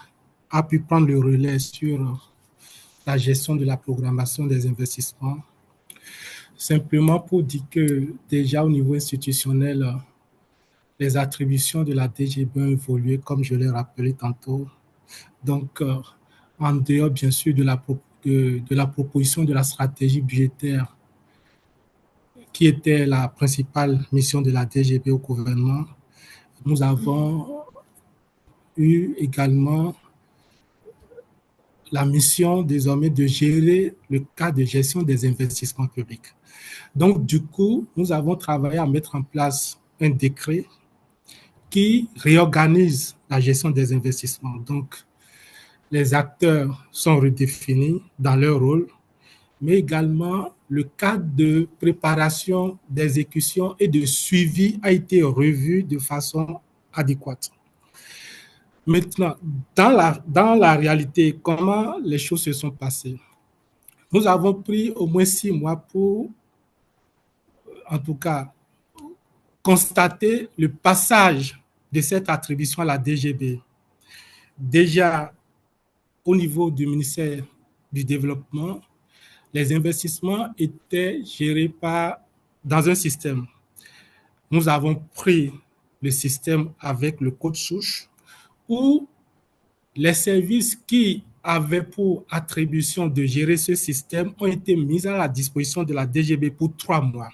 a pu prendre le relais sur la gestion de la programmation des investissements, simplement pour dire que déjà au niveau institutionnel, les attributions de la DGB ont évolué, comme je l'ai rappelé tantôt. Donc, en dehors, bien sûr, de la proposition de la stratégie budgétaire, qui était la principale mission de la DGB au gouvernement, nous avons eu également la mission désormais de gérer le cadre de gestion des investissements publics. Donc, du coup, nous avons travaillé à mettre en place un décret qui réorganise la gestion des investissements. Donc, les acteurs sont redéfinis dans leur rôle, mais également le cadre de préparation, d'exécution et de suivi a été revu de façon adéquate. Maintenant, dans la réalité, comment les choses se sont passées? Nous avons pris au moins 6 mois pour, en tout cas, constater le passage de cette attribution à la DGB. Déjà, au niveau du ministère du Développement, les investissements étaient gérés dans un système. Nous avons pris le système avec le code source où les services qui avaient pour attribution de gérer ce système ont été mises à la disposition de la DGB pour 3 mois.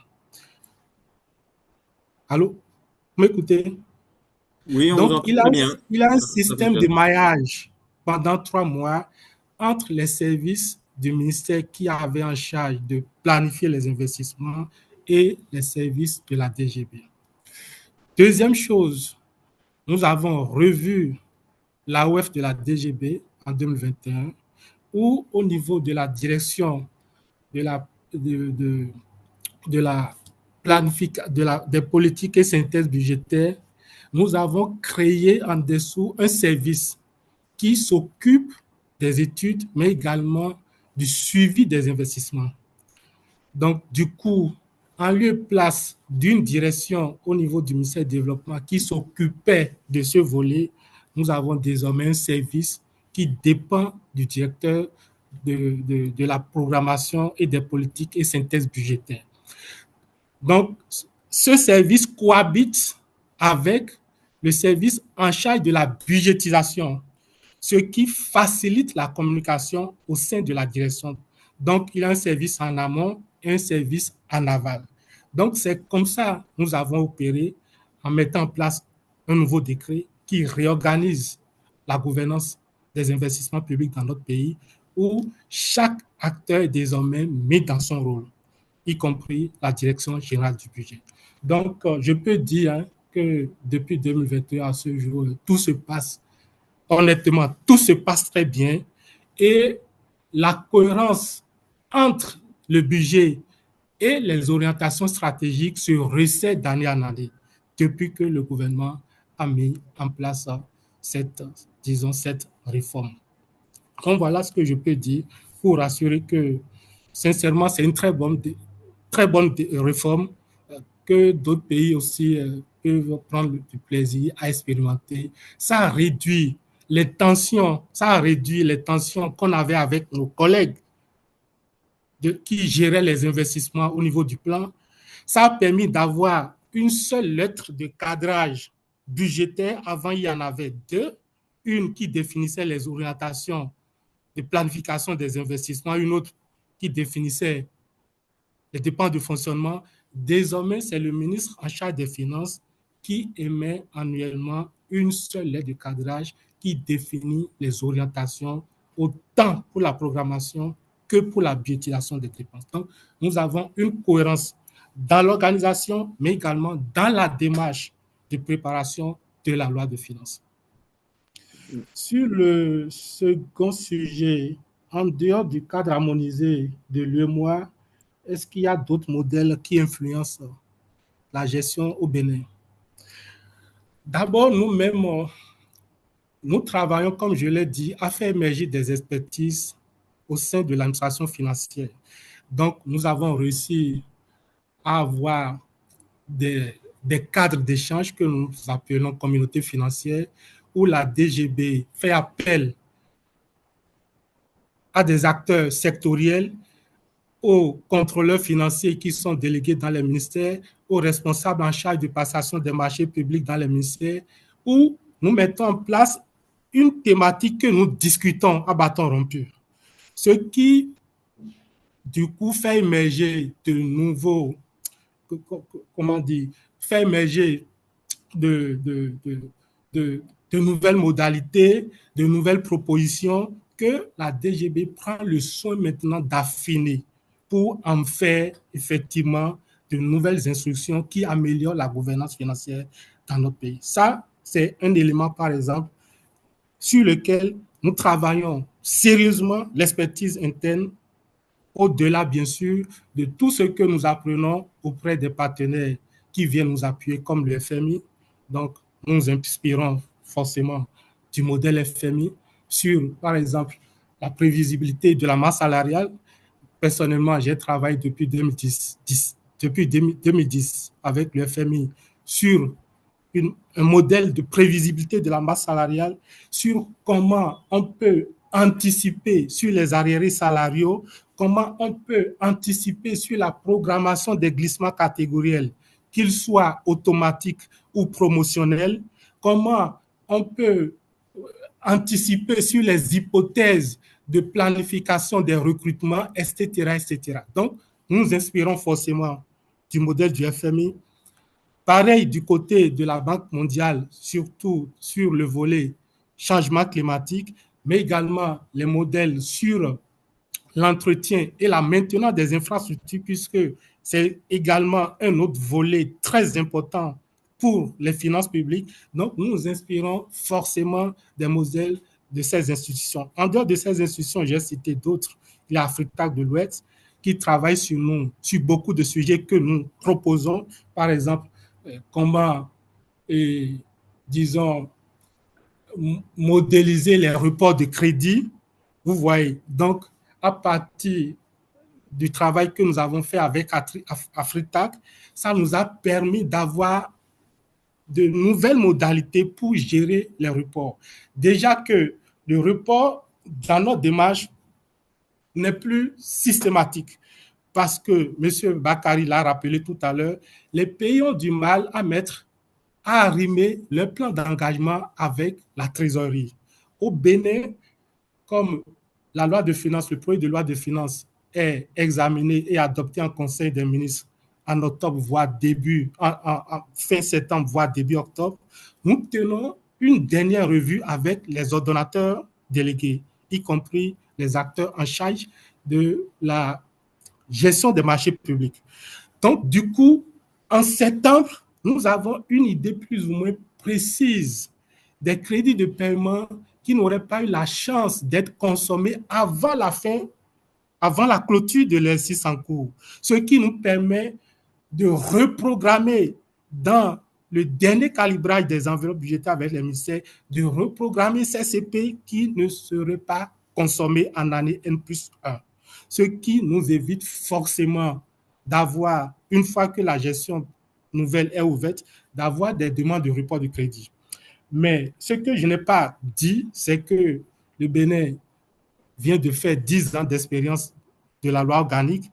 Allô? Vous m'écoutez? Oui, on vous Donc, entend très bien. il a un Ça système de fonctionne. maillage pendant 3 mois entre les services du ministère qui avaient en charge de planifier les investissements et les services de la DGB. Deuxième chose, nous avons revu l'AOF de la DGB en 2021, où au niveau de la direction de la, de la des politiques et synthèse budgétaire, nous avons créé en dessous un service qui s'occupe des études, mais également du suivi des investissements. Donc, du coup, en lieu et place d'une direction au niveau du ministère du Développement qui s'occupait de ce volet, nous avons désormais un service qui dépend du directeur de la programmation et des politiques et synthèse budgétaire. Donc, ce service cohabite avec le service en charge de la budgétisation, ce qui facilite la communication au sein de la direction. Donc, il y a un service en amont et un service en aval. Donc, c'est comme ça que nous avons opéré en mettant en place un nouveau décret qui réorganise la gouvernance des investissements publics dans notre pays, où chaque acteur est désormais mis dans son rôle, y compris la direction générale du budget. Donc, je peux dire que depuis 2021 à ce jour, tout se passe, honnêtement, tout se passe très bien et la cohérence entre le budget et les orientations stratégiques se resserrent d'année en année depuis que le gouvernement a mis en place cette réforme. Donc, voilà ce que je peux dire pour assurer que, sincèrement, c'est une très bonne réforme que d'autres pays aussi peuvent prendre du plaisir à expérimenter. Ça a réduit les tensions qu'on avait avec nos collègues qui géraient les investissements au niveau du plan. Ça a permis d'avoir une seule lettre de cadrage budgétaire. Avant, il y en avait deux. Une qui définissait les orientations de planification des investissements, une autre qui définissait les dépenses de fonctionnement. Désormais, c'est le ministre en charge des Finances qui émet annuellement une seule lettre de cadrage qui définit les orientations autant pour la programmation que pour la budgétisation des dépenses. Donc, nous avons une cohérence dans l'organisation, mais également dans la démarche de préparation de la loi de finances. Sur le second sujet, en dehors du cadre harmonisé de l'UEMOA, est-ce qu'il y a d'autres modèles qui influencent la gestion au Bénin? D'abord, nous-mêmes, nous travaillons, comme je l'ai dit, à faire émerger des expertises au sein de l'administration financière. Donc, nous avons réussi à avoir des cadres d'échange que nous appelons communauté financière, où la DGB fait appel à des acteurs sectoriels, aux contrôleurs financiers qui sont délégués dans les ministères, aux responsables en charge de passation des marchés publics dans les ministères, où nous mettons en place une thématique que nous discutons à bâton rompu. Ce qui, du coup, fait émerger de nouveaux, fait émerger de nouvelles modalités, de nouvelles propositions que la DGB prend le soin maintenant d'affiner pour en faire effectivement de nouvelles instructions qui améliorent la gouvernance financière dans notre pays. Ça, c'est un élément, par exemple, sur lequel nous travaillons sérieusement l'expertise interne, au-delà, bien sûr, de tout ce que nous apprenons auprès des partenaires qui viennent nous appuyer, comme le FMI. Donc, nous nous inspirons forcément du modèle FMI sur, par exemple, la prévisibilité de la masse salariale. Personnellement, j'ai travaillé depuis 2010 avec le FMI sur un modèle de prévisibilité de la masse salariale, sur comment on peut anticiper sur les arriérés salariaux, comment on peut anticiper sur la programmation des glissements catégoriels, qu'ils soient automatiques ou promotionnels, comment on peut anticiper sur les hypothèses de planification des recrutements, etc., etc. Donc, nous nous inspirons forcément du modèle du FMI. Pareil du côté de la Banque mondiale, surtout sur le volet changement climatique, mais également les modèles sur l'entretien et la maintenance des infrastructures, puisque c'est également un autre volet très important pour les finances publiques. Donc, nous nous inspirons forcément des modèles de ces institutions. En dehors de ces institutions, j'ai cité d'autres. Il y a Africa de l'Ouest qui travaille sur nous, sur beaucoup de sujets que nous proposons. Par exemple, comment, disons, modéliser les reports de crédit. Vous voyez, donc, à partir du travail que nous avons fait avec Afritac, ça nous a permis d'avoir de nouvelles modalités pour gérer les reports. Déjà que le report, dans notre démarche, n'est plus systématique. Parce que, M. Bakary l'a rappelé tout à l'heure, les pays ont du mal à arrimer leur plan d'engagement avec la trésorerie. Au Bénin, comme la loi de finances, le projet de loi de finances est examiné et adopté en Conseil des ministres en octobre, voire en fin septembre, voire début octobre, nous tenons une dernière revue avec les ordonnateurs délégués, y compris les acteurs en charge de la gestion des marchés publics. Donc, du coup, en septembre, nous avons une idée plus ou moins précise des crédits de paiement qui n'auraient pas eu la chance d'être consommés avant la clôture de l'exercice en cours, ce qui nous permet de reprogrammer dans le dernier calibrage des enveloppes budgétaires avec les ministères, de reprogrammer ces CPI qui ne seraient pas consommés en année N+1, ce qui nous évite forcément d'avoir, une fois que la gestion nouvelle est ouverte, d'avoir des demandes de report de crédit. Mais ce que je n'ai pas dit, c'est que le Bénin vient de faire 10 ans d'expérience de la loi organique.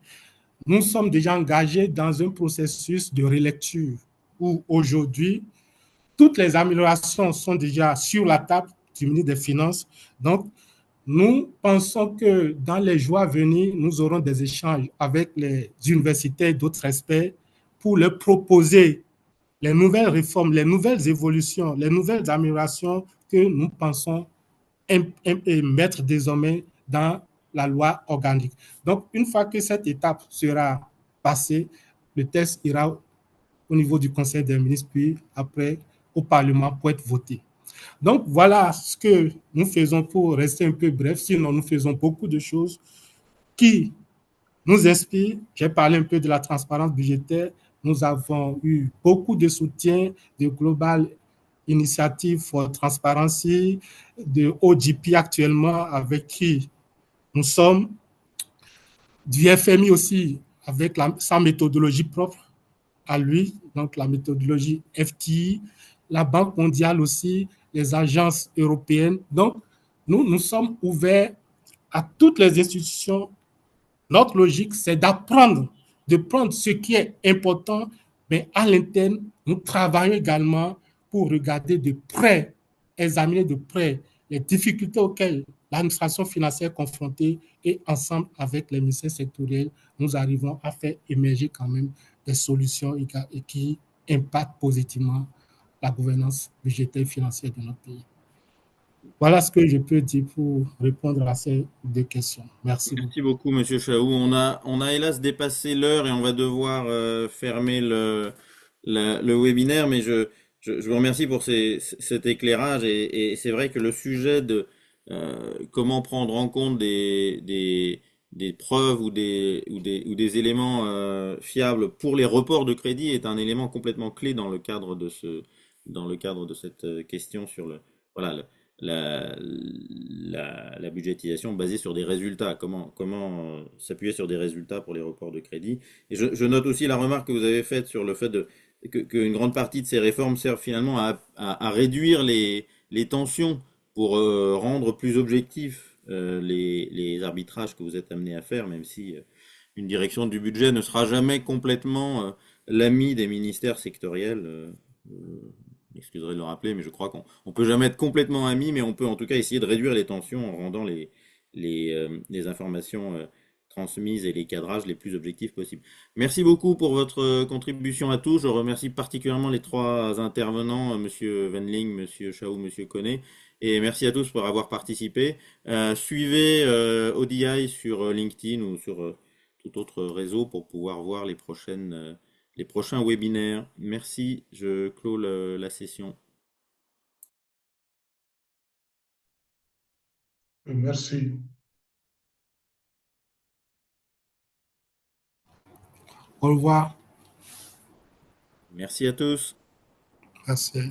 Nous sommes déjà engagés dans un processus de relecture où aujourd'hui, toutes les améliorations sont déjà sur la table du ministre des Finances. Donc, nous pensons que dans les jours à venir, nous aurons des échanges avec les universités et d'autres experts pour leur proposer les nouvelles réformes, les nouvelles évolutions, les nouvelles améliorations que nous pensons mettre désormais dans la loi organique. Donc, une fois que cette étape sera passée, le texte ira au niveau du Conseil des ministres, puis après au Parlement pour être voté. Donc, voilà ce que nous faisons pour rester un peu bref. Sinon, nous faisons beaucoup de choses qui nous inspirent. J'ai parlé un peu de la transparence budgétaire. Nous avons eu beaucoup de soutien de Global Initiative for Transparency, de OGP actuellement, avec qui nous sommes, du FMI aussi, avec sa méthodologie propre à lui, donc la méthodologie FTI, la Banque mondiale aussi, les agences européennes. Donc, nous sommes ouverts à toutes les institutions. Notre logique, c'est de prendre ce qui est important, mais à l'interne, nous travaillons également pour regarder de près, examiner de près les difficultés auxquelles l'administration financière est confrontée et ensemble avec les ministères sectoriels, nous arrivons à faire émerger quand même des solutions et qui impactent positivement la gouvernance budgétaire et financière de notre pays. Voilà ce que je peux dire pour répondre à ces deux questions. Merci beaucoup. Merci beaucoup, Monsieur Chaou. On a hélas dépassé l'heure et on va devoir fermer le webinaire, mais je vous remercie pour cet éclairage et c'est vrai que le sujet de comment prendre en compte des preuves ou des éléments fiables pour les reports de crédit est un élément complètement clé dans le cadre de cette question sur voilà, la budgétisation basée sur des résultats. Comment s'appuyer sur des résultats pour les reports de crédit. Et je note aussi la remarque que vous avez faite sur le fait qu'une grande partie de ces réformes servent finalement à réduire les tensions pour rendre plus objectifs les arbitrages que vous êtes amenés à faire, même si une direction du budget ne sera jamais complètement l'ami des ministères sectoriels. m'excuserai de le rappeler, mais je crois qu'on on peut jamais être complètement amis, mais on peut en tout cas essayer de réduire les tensions en rendant les informations transmises et les cadrages les plus objectifs possibles. Merci beaucoup pour votre contribution à tous. Je remercie particulièrement les trois intervenants, Monsieur Venling, Monsieur Chaou, Monsieur Koné, et merci à tous pour avoir participé. Suivez ODI sur LinkedIn ou sur tout autre réseau pour pouvoir voir les prochains webinaires. Merci, je clôt la session. Merci. Au revoir. Merci à tous. Merci.